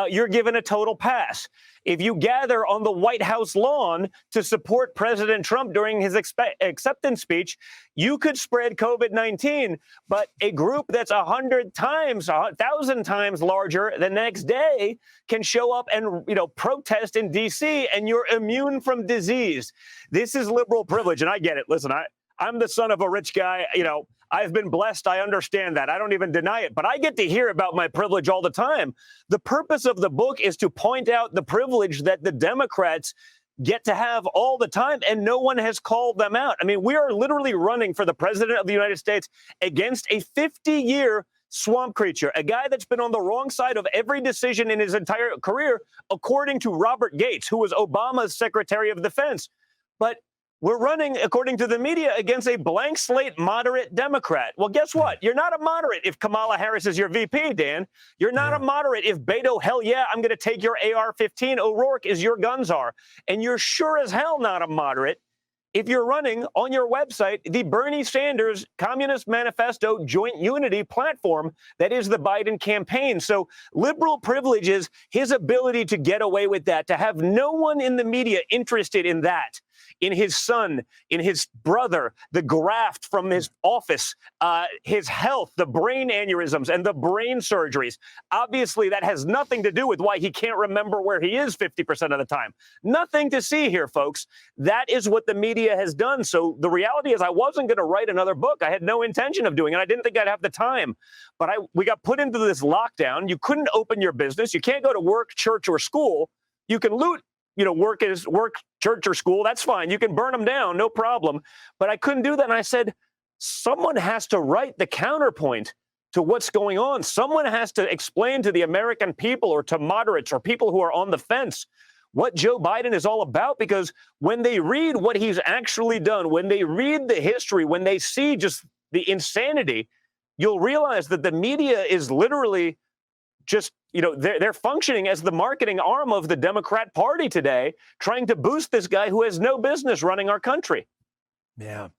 you're given a total pass. If you gather on the White House lawn to support President Trump during his acceptance speech, you could spread COVID-19, but a group that's 100 times, 1,000 times larger the next day can show up and, protest in D.C., and you're immune from disease. This is liberal privilege, and I get it. Listen, I'm the son of a rich guy. I've been blessed. I understand that. I don't even deny it. But I get to hear about my privilege all the time. The purpose of the book is to point out the privilege that the Democrats get to have all the time, and no one has called them out. I mean, we are literally running for the president of the United States against a 50-year swamp creature, a guy that's been on the wrong side of every decision in his entire career, according to Robert Gates, who was Obama's Secretary of Defense. But we're running, according to the media, against a blank slate moderate Democrat. Well, guess what? You're not a moderate if Kamala Harris is your VP, Dan. You're not a moderate if Beto, hell yeah, I'm going to take your AR-15 O'Rourke is your gun czar. And you're sure as hell not a moderate if you're running on your website the Bernie Sanders Communist Manifesto Joint Unity platform that is the Biden campaign. So liberal privilege is his ability to get away with that, to have no one in the media interested in that, in his son, in his brother, the graft from his office, his health, the brain aneurysms and the brain surgeries. Obviously, that has nothing to do with why he can't remember where he is 50% of the time. Nothing to see here, folks. That is what the media has done. So the reality is I wasn't going to write another book. I had no intention of doing it. I didn't think I'd have the time. But we got put into this lockdown. You couldn't open your business. You can't go to work, church, or school. You can loot work, church, or school. That's fine. You can burn them down, no problem. But I couldn't do that. And I said, someone has to write the counterpoint to what's going on. Someone has to explain to the American people or to moderates or people who are on the fence what Joe Biden is all about. Because when they read what he's actually done, when they read the history, when they see just the insanity, you'll realize that the media is literally just, they're functioning as the marketing arm of the Democrat Party today, trying to boost this guy who has no business running our country. Yeah.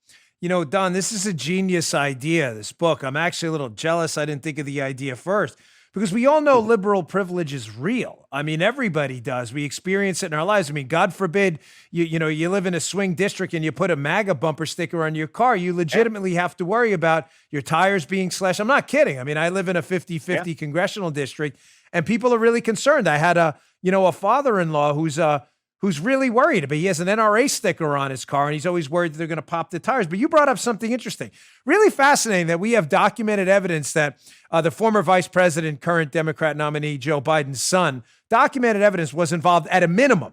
Don, this is a genius idea, this book. I'm actually a little jealous I didn't think of the idea first, because we all know liberal privilege is real. I mean, everybody does. We experience it in our lives. I mean, God forbid, you live in a swing district and you put a MAGA bumper sticker on your car. You legitimately have to worry about your tires being slashed. I'm not kidding. I mean, I live in a 50-50 congressional district, and people are really concerned. I had a father-in-law who's really worried, but he has an NRA sticker on his car, and he's always worried that they're going to pop the tires. But you brought up something interesting, really fascinating, that we have documented evidence that the former vice president, current Democrat nominee Joe Biden's son, documented evidence was involved at a minimum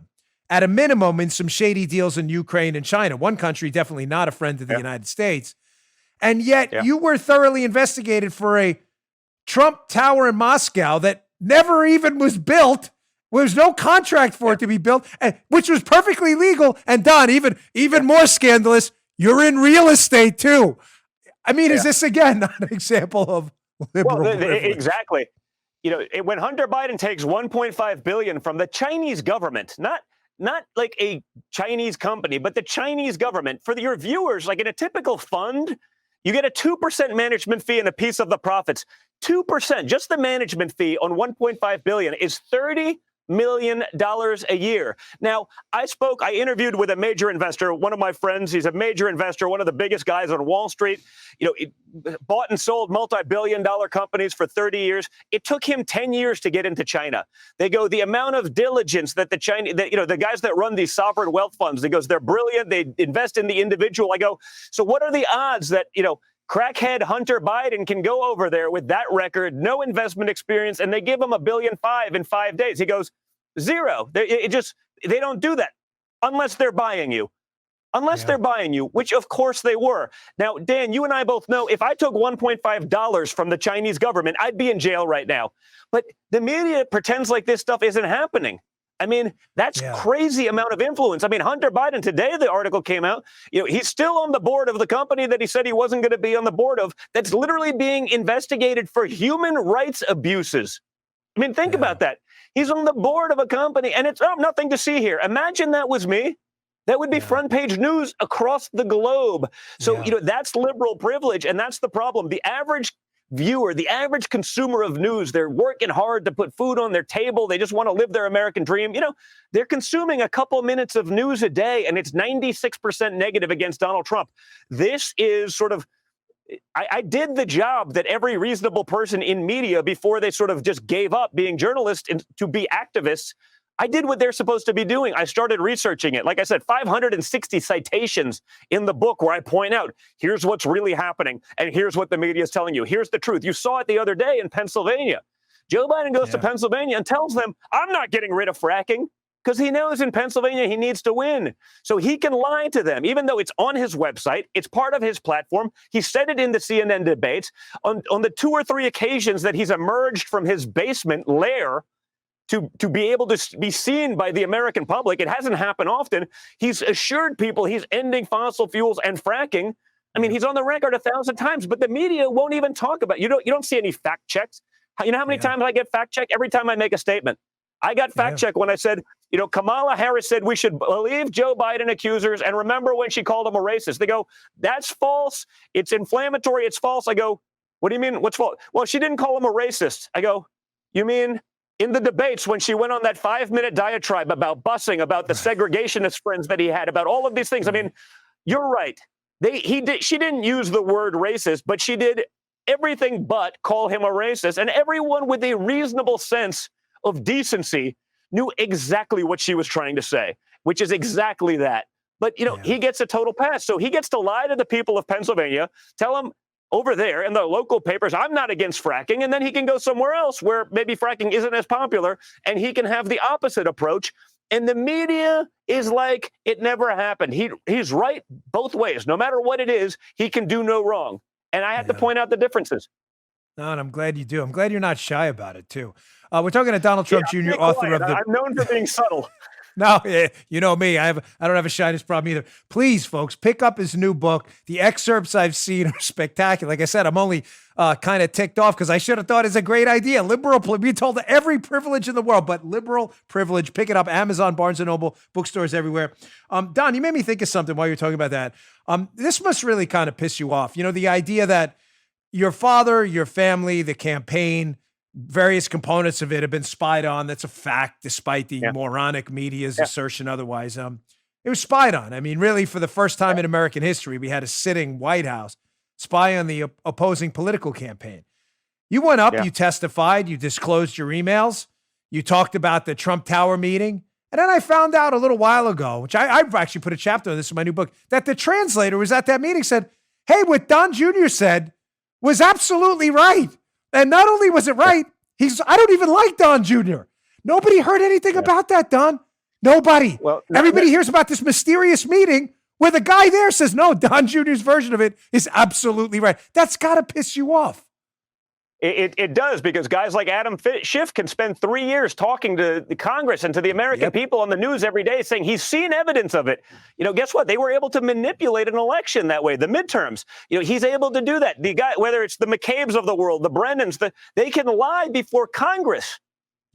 in some shady deals in Ukraine and China, one country definitely not a friend of the United States. And yet you were thoroughly investigated for a Trump Tower in Moscow that never even was built. There's no contract for it to be built, which was perfectly legal. And Don, even more scandalous, you're in real estate too. I mean, is this again not an example of liberal privilege? Exactly. When Hunter Biden takes $1.5 billion from the Chinese government, not like a Chinese company, but the Chinese government, for your viewers, like in a typical fund, you get a 2% management fee and a piece of the profits. 2%, just the management fee on $1.5 billion is $30 million a year. Now, I interviewed with a major investor, one of my friends. He's a major investor, one of the biggest guys on Wall Street. He bought and sold multi-billion-dollar companies for 30 years. It took him 10 years to get into China. They go, the amount of diligence that the guys that run these sovereign wealth funds, they goes, they're brilliant. They invest in the individual. I go, so what are the odds that, crackhead Hunter Biden can go over there with that record, no investment experience, and they give him $1.5 billion in 5 days? He goes, zero. They don't do that unless they're buying you. They're buying you, which of course they were. Now, Dan, you and I both know if I took $1.5 from the Chinese government, I'd be in jail right now. But the media pretends like this stuff isn't happening. I mean, that's crazy amount of influence. I mean, Hunter Biden, today the article came out, he's still on the board of the company that he said he wasn't going to be on the board of, that's literally being investigated for human rights abuses. I mean, think about that. He's on the board of a company, and it's nothing to see here. Imagine that was me. That would be front page news across the globe. So, that's liberal privilege, and that's the problem. The average viewer, the average consumer of news, they're working hard to put food on their table. They just want to live their American dream. They're consuming a couple minutes of news a day, and it's 96% negative against Donald Trump. This is sort of, I did the job that every reasonable person in media, before they sort of just gave up being journalists and to be activists, I did what they're supposed to be doing. I started researching it. Like I said, 560 citations in the book where I point out, here's what's really happening, and here's what the media is telling you. Here's the truth. You saw it the other day in Pennsylvania. Joe Biden goes to Pennsylvania and tells them, I'm not getting rid of fracking, because he knows in Pennsylvania he needs to win. So he can lie to them, even though it's on his website. It's part of his platform. He said it in the CNN debates. On the 2 or 3 occasions that he's emerged from his basement lair to be able to be seen by the American public, it hasn't happened often. He's assured people he's ending fossil fuels and fracking. I mean, he's on the record 1,000 times, but the media won't even talk about it. You don't see any fact checks. You know how many times I get fact checked? Every time I make a statement. I got fact checked when I said, Kamala Harris said we should believe Joe Biden accusers. And remember when she called him a racist? They go, that's false. It's inflammatory. It's false. I go, what do you mean? What's false? Well, she didn't call him a racist. I go, you mean in the debates when she went on that 5-minute diatribe about busing, about the segregationist friends that he had, about all of these things? I mean, you're right. She didn't use the word racist, but she did everything but call him a racist. And everyone with a reasonable sense of decency knew exactly what she was trying to say, which is exactly that. But, he gets a total pass. So he gets to lie to the people of Pennsylvania, tell them over there in the local papers, I'm not against fracking. And then he can go somewhere else where maybe fracking isn't as popular, and he can have the opposite approach. And the media is like, it never happened. He's right both ways. No matter what it is, he can do no wrong. And I have to point out the differences. No, and I'm glad you do. I'm glad you're not shy about it, too. We're talking to Donald Trump Jr., author of the... I'm known for being subtle. No, you know me. I don't have a shyness problem either. Please, folks, pick up his new book. The excerpts I've seen are spectacular. Like I said, I'm only kind of ticked off because I should have thought it's a great idea. We told every privilege in the world, but liberal privilege. Pick it up. Amazon, Barnes & Noble, bookstores everywhere. Don, you made me think of something while you were talking about that. This must really kind of piss you off. The idea that your father, your family, the campaign, various components of it have been spied on. That's a fact, despite the moronic media's assertion otherwise. It was spied on. I mean, really, for the first time in American history, we had a sitting White House spy on the opposing political campaign. You went up, you testified, you disclosed your emails, you talked about the Trump Tower meeting, and then I found out a little while ago, which I've actually put a chapter on this in my new book, that the translator was at that meeting, said, hey, what Don Jr. said was absolutely right. And not only was it right, I don't even like Don Jr. Nobody heard anything about that, Don. Nobody. Well, everybody hears about this mysterious meeting where the guy there says, no, Don Jr.'s version of it is absolutely right. That's got to piss you off. It does, because guys like Adam Schiff can spend 3 years talking to the Congress and to the American people on the news every day saying he's seen evidence of it. Guess what? They were able to manipulate an election that way, the midterms. He's able to do that. The guy, whether it's the McCabe's of the world, the Brennans, they can lie before Congress.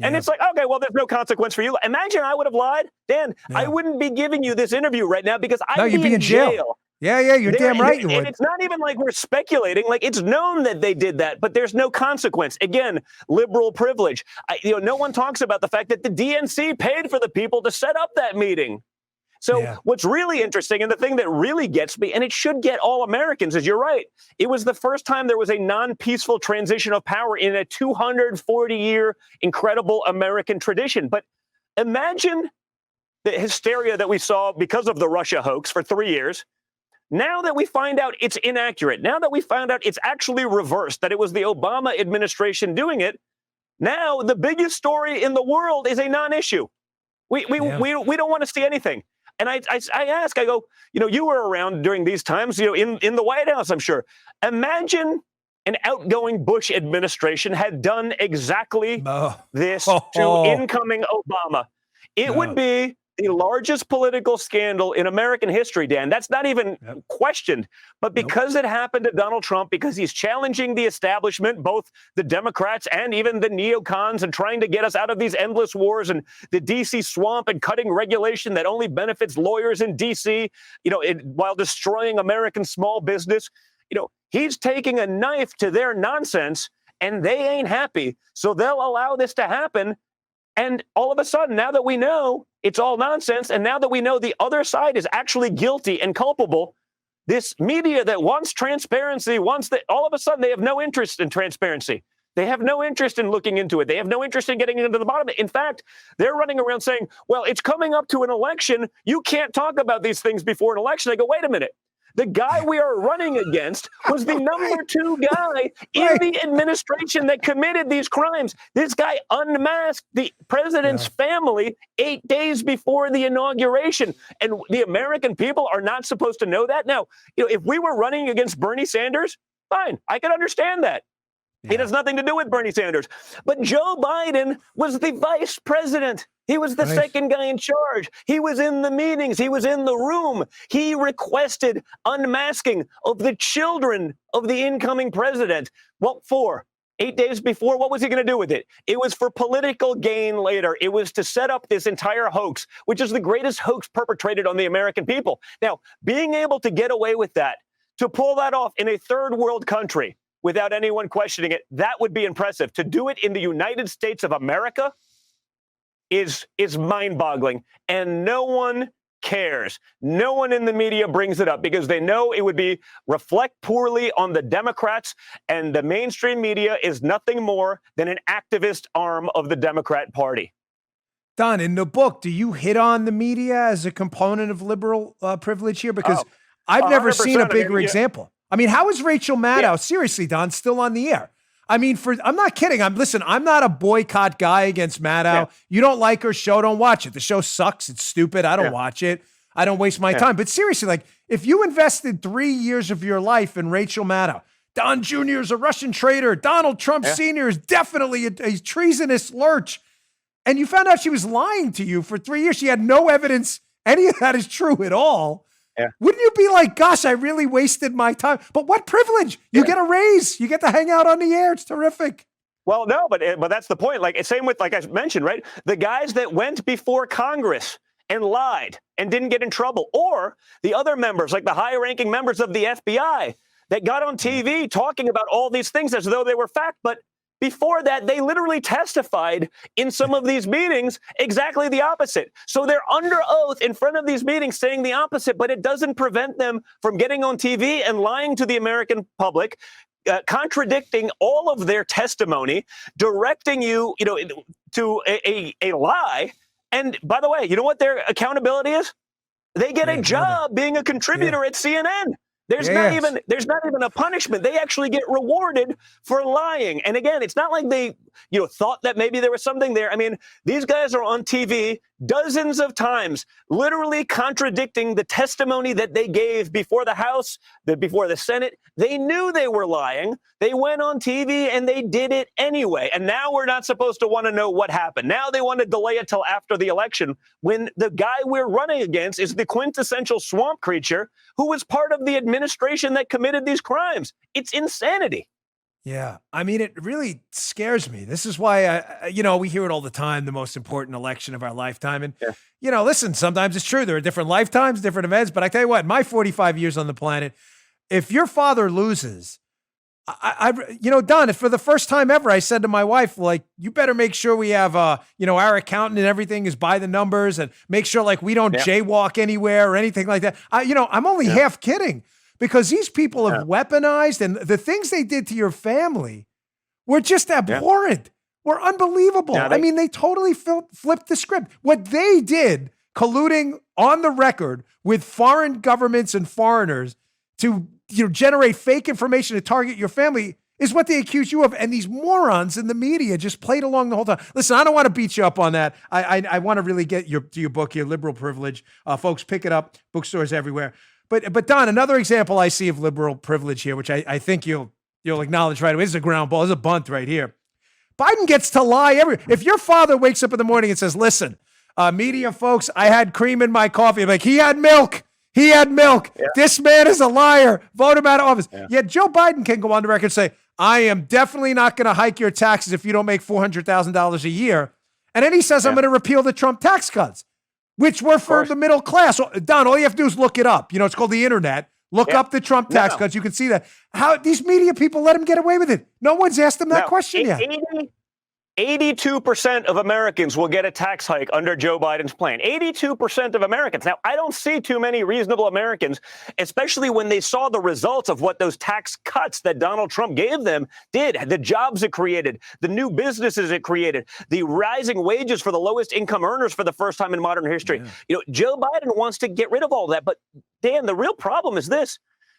And it's like, okay, well, there's no consequence for you. Imagine I would have lied. Dan, I wouldn't be giving you this interview right now because I'd be in jail. Yeah, you're damn right you would. And it's not even like we're speculating. Like, it's known that they did that, but there's no consequence. Again, liberal privilege. No one talks about the fact that the DNC paid for the people to set up that meeting. So what's really interesting, and the thing that really gets me, and it should get all Americans, is you're right. It was the first time there was a non-peaceful transition of power in a 240-year incredible American tradition. But imagine the hysteria that we saw because of the Russia hoax for 3 years. Now that we find out it's inaccurate, now that we found out it's actually reversed, that it was the Obama administration doing it, now the biggest story in the world is a non-issue. We don't want to see anything. And I ask, I go, you were around during these times, in the White House, I'm sure. Imagine an outgoing Bush administration had done exactly this to incoming Obama. It would be the largest political scandal in American history, Dan. That's not even questioned. But because it happened to Donald Trump, because he's challenging the establishment, both the Democrats and even the neocons, and trying to get us out of these endless wars and the D.C. swamp and cutting regulation that only benefits lawyers in D.C., while destroying American small business, he's taking a knife to their nonsense, and they ain't happy. So they'll allow this to happen. And all of a sudden, now that we know it's all nonsense, and now that we know the other side is actually guilty and culpable, this media that wants transparency, all of a sudden they have no interest in transparency. They have no interest in looking into it. They have no interest in getting into the bottom of it. In fact, they're running around saying, well, it's coming up to an election. You can't talk about these things before an election. I go, wait a minute. The guy we are running against was the number 2 guy in the administration that committed these crimes. This guy unmasked the president's family 8 days before the inauguration. And the American people are not supposed to know that. Now, if we were running against Bernie Sanders, fine, I can understand that. It has nothing to do with Bernie Sanders. But Joe Biden was the vice president. He was the second guy in charge. He was in the meetings. He was in the room. He requested unmasking of the children of the incoming president. What for? 8 days before? What was he going to do with it? It was for political gain later. It was to set up this entire hoax, which is the greatest hoax perpetrated on the American people. Now, being able to get away with that, to pull that off in a third world country without anyone questioning it, that would be impressive. To do it in the United States of America is mind-boggling, and no one cares. No one in the media brings it up because they know it would reflect poorly on the Democrats, and the mainstream media is nothing more than an activist arm of the Democrat Party. Don, in the book, do you hit on the media as a component of liberal privilege here? Because I've never seen a bigger example. I mean, how is Rachel Maddow, seriously, Don, still on the air? I mean, I'm not kidding. I'm not a boycott guy against Maddow. Yeah. You don't like her show, don't watch it. The show sucks. It's stupid. I don't watch it. I don't waste my time. But seriously, if you invested 3 years of your life in Rachel Maddow, Don Jr. is a Russian traitor, Donald Trump Sr. is definitely a treasonous lurch, and you found out she was lying to you for 3 years. She had no evidence any of that is true at all. Yeah. Wouldn't you be like, gosh, I really wasted my time? But what privilege? You get a raise. You get to hang out on the air. It's terrific. Well, no, but that's the point. Same with, like I mentioned, right? The guys that went before Congress and lied and didn't get in trouble, or the other members, like the high-ranking members of the FBI that got on TV talking about all these things as though they were fact, but before that, they literally testified in some of these meetings exactly the opposite. So they're under oath in front of these meetings saying the opposite, but it doesn't prevent them from getting on TV and lying to the American public, contradicting all of their testimony, directing you, to a lie. And by the way, you know what their accountability is? They get a job being a contributor at CNN. There's not even a punishment. They actually get rewarded for lying. And again, it's not like they, thought that maybe there was something there. I mean, these guys are on TV dozens of times, literally contradicting the testimony that they gave before the House, before the Senate. They knew they were lying. They went on TV and they did it anyway. And now we're not supposed to want to know what happened. Now they want to delay it till after the election, when the guy we're running against is the quintessential swamp creature who was part of the administration that committed these crimes. It's insanity. Yeah. I mean, it really scares me. This is why, we hear it all the time, the most important election of our lifetime. And, listen, sometimes it's true. There are different lifetimes, different events. But I tell you what, my 45 years on the planet, if your father loses, Don, for the first time ever, I said to my wife, you better make sure we have, our accountant and everything is by the numbers, and make sure we don't jaywalk anywhere or anything like that. I'm only half kidding, because these people have weaponized, and the things they did to your family were just abhorrent. Were unbelievable. They totally flipped the script. What they did, colluding on the record with foreign governments and foreigners to generate fake information to target your family, is what they accuse you of. And these morons in the media just played along the whole time. Listen, I don't want to beat you up on that. I want to really get to your book, your Liberal Privilege. Folks, pick it up. Bookstores everywhere. But Don, another example I see of liberal privilege here, which I think you'll acknowledge right away, this is a ground ball, this is a bunt right here. Biden gets to lie if your father wakes up in the morning and says, listen, Media folks, I had cream in my coffee. I'm like, he had milk. He had milk. Yeah. This man is a liar. Vote him out of office. Yeah. Yet Joe Biden can go on the record and say, I am definitely not going to hike your taxes if you don't make $400,000 a year. And then he says, I'm going to repeal the Trump tax cuts, which were for the middle class. Don, all you have to do is look it up. It's called the internet. Look up the Trump tax cuts. You can see that. How these media people let him get away with it. No one's asked him that question yet. 82% of Americans will get a tax hike under Joe Biden's plan. 82% of Americans. Now, I don't see too many reasonable Americans, especially when they saw the results of what those tax cuts that Donald Trump gave them did, the jobs it created, the new businesses it created, the rising wages for the lowest income earners for the first time in modern history. Joe Biden wants to get rid of all that. But, Dan, the real problem is this.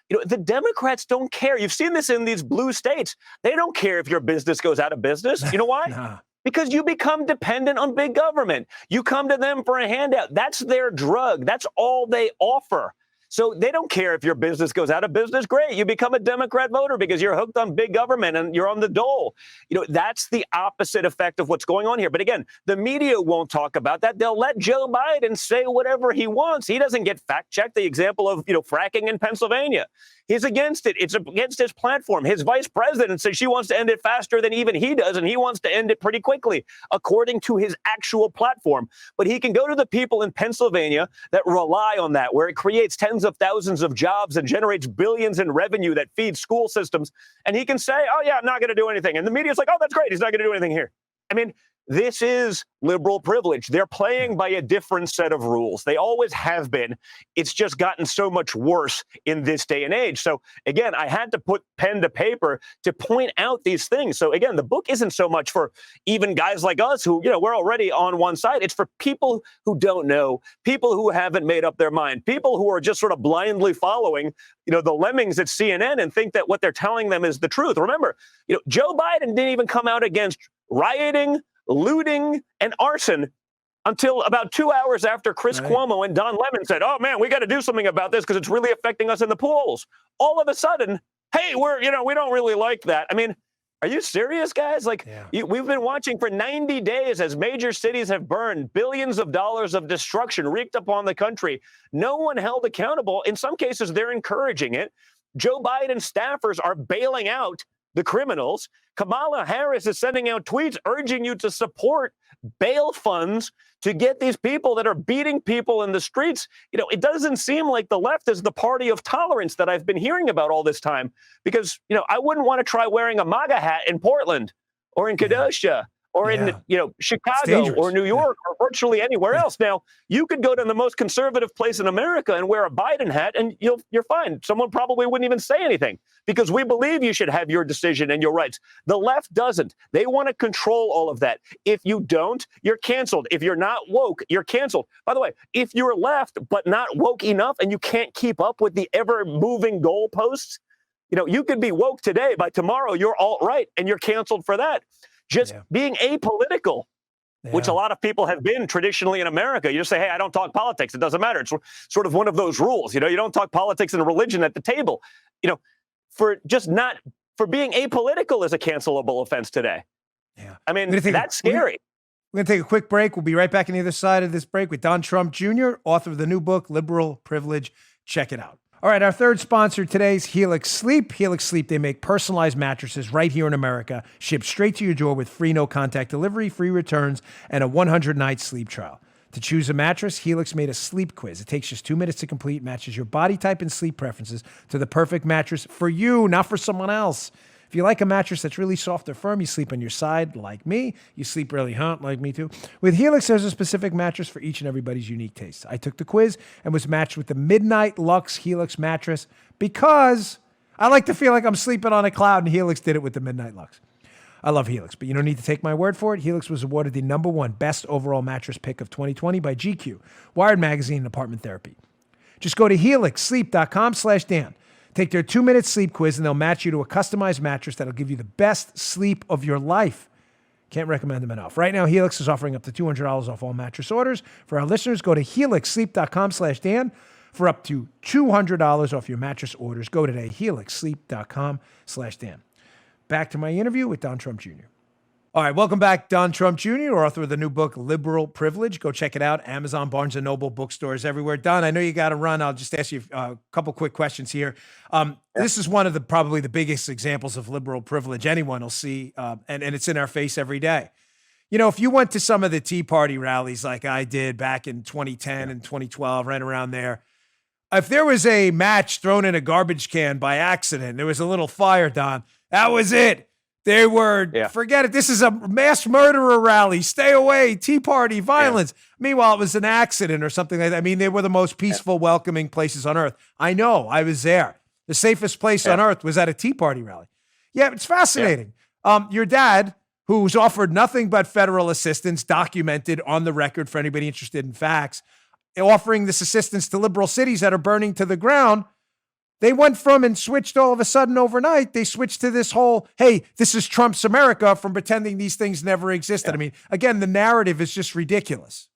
The Democrats don't care. You've seen this in these blue states. They don't care if your business goes out of business. You know why? Because you become dependent on big government. You come to them for a handout. That's their drug. That's all they offer. So they don't care if your business goes out of business. Great. You become a Democrat voter because you're hooked on big government and you're on the dole. That's the opposite effect of what's going on here. But again, the media won't talk about that. They'll let Joe Biden say whatever he wants. He doesn't get fact-checked. The example of, fracking in Pennsylvania. He's against it. It's against his platform. His vice president says she wants to end it faster than even he does, and he wants to end it pretty quickly, according to his actual platform. But he can go to the people in Pennsylvania that rely on that, where it creates tens of thousands of jobs and generates billions in revenue that feeds school systems. And he can say, oh, yeah, I'm not going to do anything. And the media's like, oh, that's great. He's not going to do anything here. I mean, this is liberal privilege. They're playing by a different set of rules. They always have been. It's just gotten so much worse in this day and age. So again, I had to put pen to paper to point out these things. So again, the book isn't so much for even guys like us who, we're already on one side. It's for people who don't know, people who haven't made up their mind, people who are just sort of blindly following, the lemmings at CNN and think that what they're telling them is the truth. Remember, Joe Biden didn't even come out against rioting, looting, and arson until about 2 hours after Chris Cuomo and Don Lemon said, oh, man, we got to do something about this because it's really affecting us in the polls. All of a sudden, hey, we don't really like that. I mean, are you serious, guys? We've been watching for 90 days as major cities have burned, billions of dollars of destruction wreaked upon the country. No one held accountable. In some cases, they're encouraging it. Joe Biden staffers are bailing out the criminals. Kamala Harris is sending out tweets urging you to support bail funds to get these people that are beating people in the streets. It doesn't seem like the left is the party of tolerance that I've been hearing about all this time, because, I wouldn't want to try wearing a MAGA hat in Portland or in Kenosha or in Chicago or New York or virtually anywhere else. Now, you could go to the most conservative place in America and wear a Biden hat and you're fine. Someone probably wouldn't even say anything because we believe you should have your decision and your rights. The left doesn't. They want to control all of that. If you don't, you're canceled. If you're not woke, you're canceled. By the way, if you're left but not woke enough and you can't keep up with the ever-moving goalposts, you could be woke today. By tomorrow, you're alt-right and you're canceled for that. Just being apolitical, which a lot of people have been traditionally in America. You just say, hey, I don't talk politics. It doesn't matter. It's sort of one of those rules. You don't talk politics and religion at the table. For being apolitical is a cancelable offense today. Yeah. I mean, that's scary. We're going to take a quick break. We'll be right back on the other side of this break with Don Trump Jr., author of the new book, Liberal Privilege. Check it out. All right, our third sponsor today is Helix Sleep. Helix Sleep, they make personalized mattresses right here in America, shipped straight to your door with free no-contact delivery, free returns, and a 100-night sleep trial. To choose a mattress, Helix made a sleep quiz. It takes just 2 minutes to complete, matches your body type and sleep preferences to the perfect mattress for you, not for someone else. If you like a mattress that's really soft or firm, you sleep on your side like me. You sleep really hot like me too. With Helix, there's a specific mattress for each and everybody's unique taste. I took the quiz and was matched with the Midnight Lux Helix mattress because I like to feel like I'm sleeping on a cloud, and Helix did it with the Midnight Lux. I love Helix, but you don't need to take my word for it. Helix was awarded the #1 best overall mattress pick of 2020 by GQ, Wired Magazine, and Apartment Therapy. Just go to helixsleep.com/Dan. Take their 2-minute sleep quiz, and they'll match you to a customized mattress that'll give you the best sleep of your life. Can't recommend them enough. Right now, Helix is offering up to $200 off all mattress orders. For our listeners, go to helixsleep.com/Dan for up to $200 off your mattress orders. Go today, helixsleep.com/Dan. Back to my interview with Don Trump Jr. All right, welcome back, Don Trump Jr., author of the new book, Liberal Privilege. Go check it out. Amazon, Barnes & Noble, bookstores everywhere. Don, I know you got to run. I'll just ask you a couple quick questions here. This is one of probably the biggest examples of liberal privilege anyone will see, and it's in our face every day. You know, if you went to some of the Tea Party rallies like I did back in 2010 and 2012, right around there, if there was a match thrown in a garbage can by accident, there was a little fire, Don, that was it. They were, forget it. This is a mass murderer rally. Stay away. Tea Party violence. Meanwhile, it was an accident or something like that. I mean, they were the most peaceful, welcoming places on earth. I know. I was there. The safest place on earth was at a Tea Party rally. Yeah, it's fascinating. Your dad, who's offered nothing but federal assistance, documented on the record for anybody interested in facts, offering this assistance to liberal cities that are burning to the ground. They went from and switched all of a sudden overnight. They switched to this whole, hey, this is Trump's America, from pretending these things never existed. I mean, again, the narrative is just ridiculous.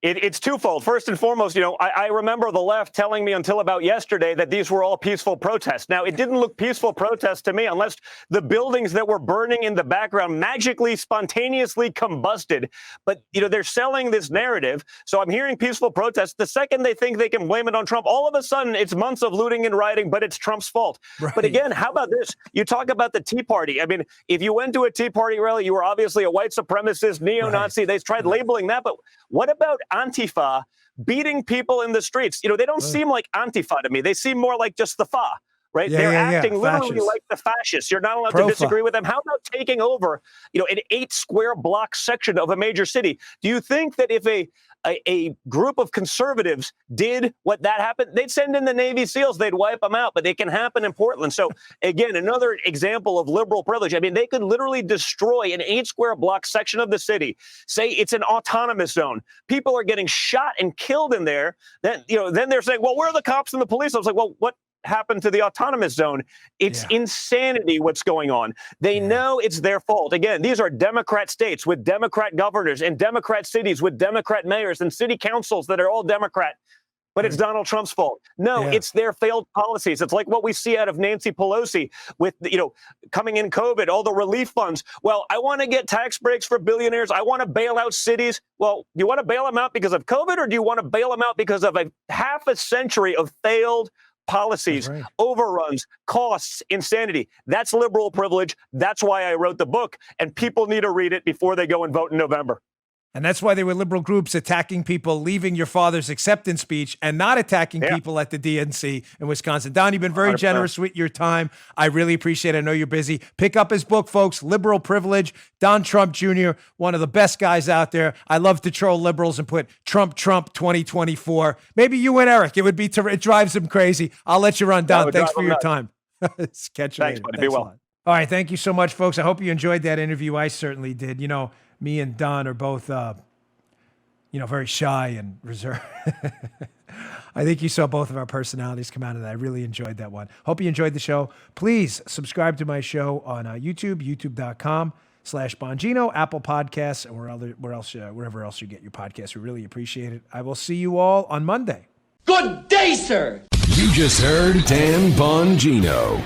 It's twofold. First and foremost, I remember the left telling me until about yesterday that these were all peaceful protests. Now, it didn't look peaceful protests to me unless the buildings that were burning in the background magically, spontaneously combusted. But, they're selling this narrative. So I'm hearing peaceful protests. The second they think they can blame it on Trump, all of a sudden it's months of looting and rioting, but it's Trump's fault. Right. But again, how about this? You talk about the Tea Party. I mean, if you went to a Tea Party rally, you were obviously a white supremacist, neo-Nazi. Right. They tried labeling that. But what about Antifa beating people in the streets? They don't seem like Antifa to me. They seem more like just the fa, right? They're acting literally like the fascists. You're not allowed to disagree with them. How about taking over, an 8 square block section of a major city? Do you think that if a group of conservatives did what that happened, they'd send in the Navy SEALs, they'd wipe them out, but they can happen in Portland. So again, another example of liberal privilege. I mean, they could literally destroy an 8 square block section of the city, say it's an autonomous zone. People are getting shot and killed in there. Then they're saying, well, where are the cops and the police? I was like, well, what happened to the autonomous zone? It's insanity what's going on. They know it's their fault. Again, these are Democrat states with Democrat governors and Democrat cities with Democrat mayors and city councils that are all Democrat. But it's Donald Trump's fault. No, it's their failed policies. It's like what we see out of Nancy Pelosi with, coming in COVID, all the relief funds. Well, I want to get tax breaks for billionaires. I want to bail out cities. Well, do you want to bail them out because of COVID, or do you want to bail them out because of a half a century of failed policies, overruns, costs, insanity? That's liberal privilege. That's why I wrote the book, and people need to read it before they go and vote in November. And that's why there were liberal groups attacking people leaving your father's acceptance speech and not attacking people at the DNC in Wisconsin. Don, you've been very 100%. Generous with your time. I really appreciate it. I know you're busy. Pick up his book, folks, Liberal Privilege. Don Trump Jr., one of the best guys out there. I love to troll liberals and put Trump 2024. Maybe you and Eric. It drives him crazy. I'll let you run, Don. Thanks for your time. Catch you later. Buddy. Be well. All right. Thank you so much, folks. I hope you enjoyed that interview. I certainly did. Me and Don are both, very shy and reserved. I think you saw both of our personalities come out of that. I really enjoyed that one. Hope you enjoyed the show. Please subscribe to my show on YouTube, youtube.com/Bongino, Apple Podcasts, and wherever else you get your podcasts. We really appreciate it. I will see you all on Monday. Good day, sir. You just heard Dan Bongino.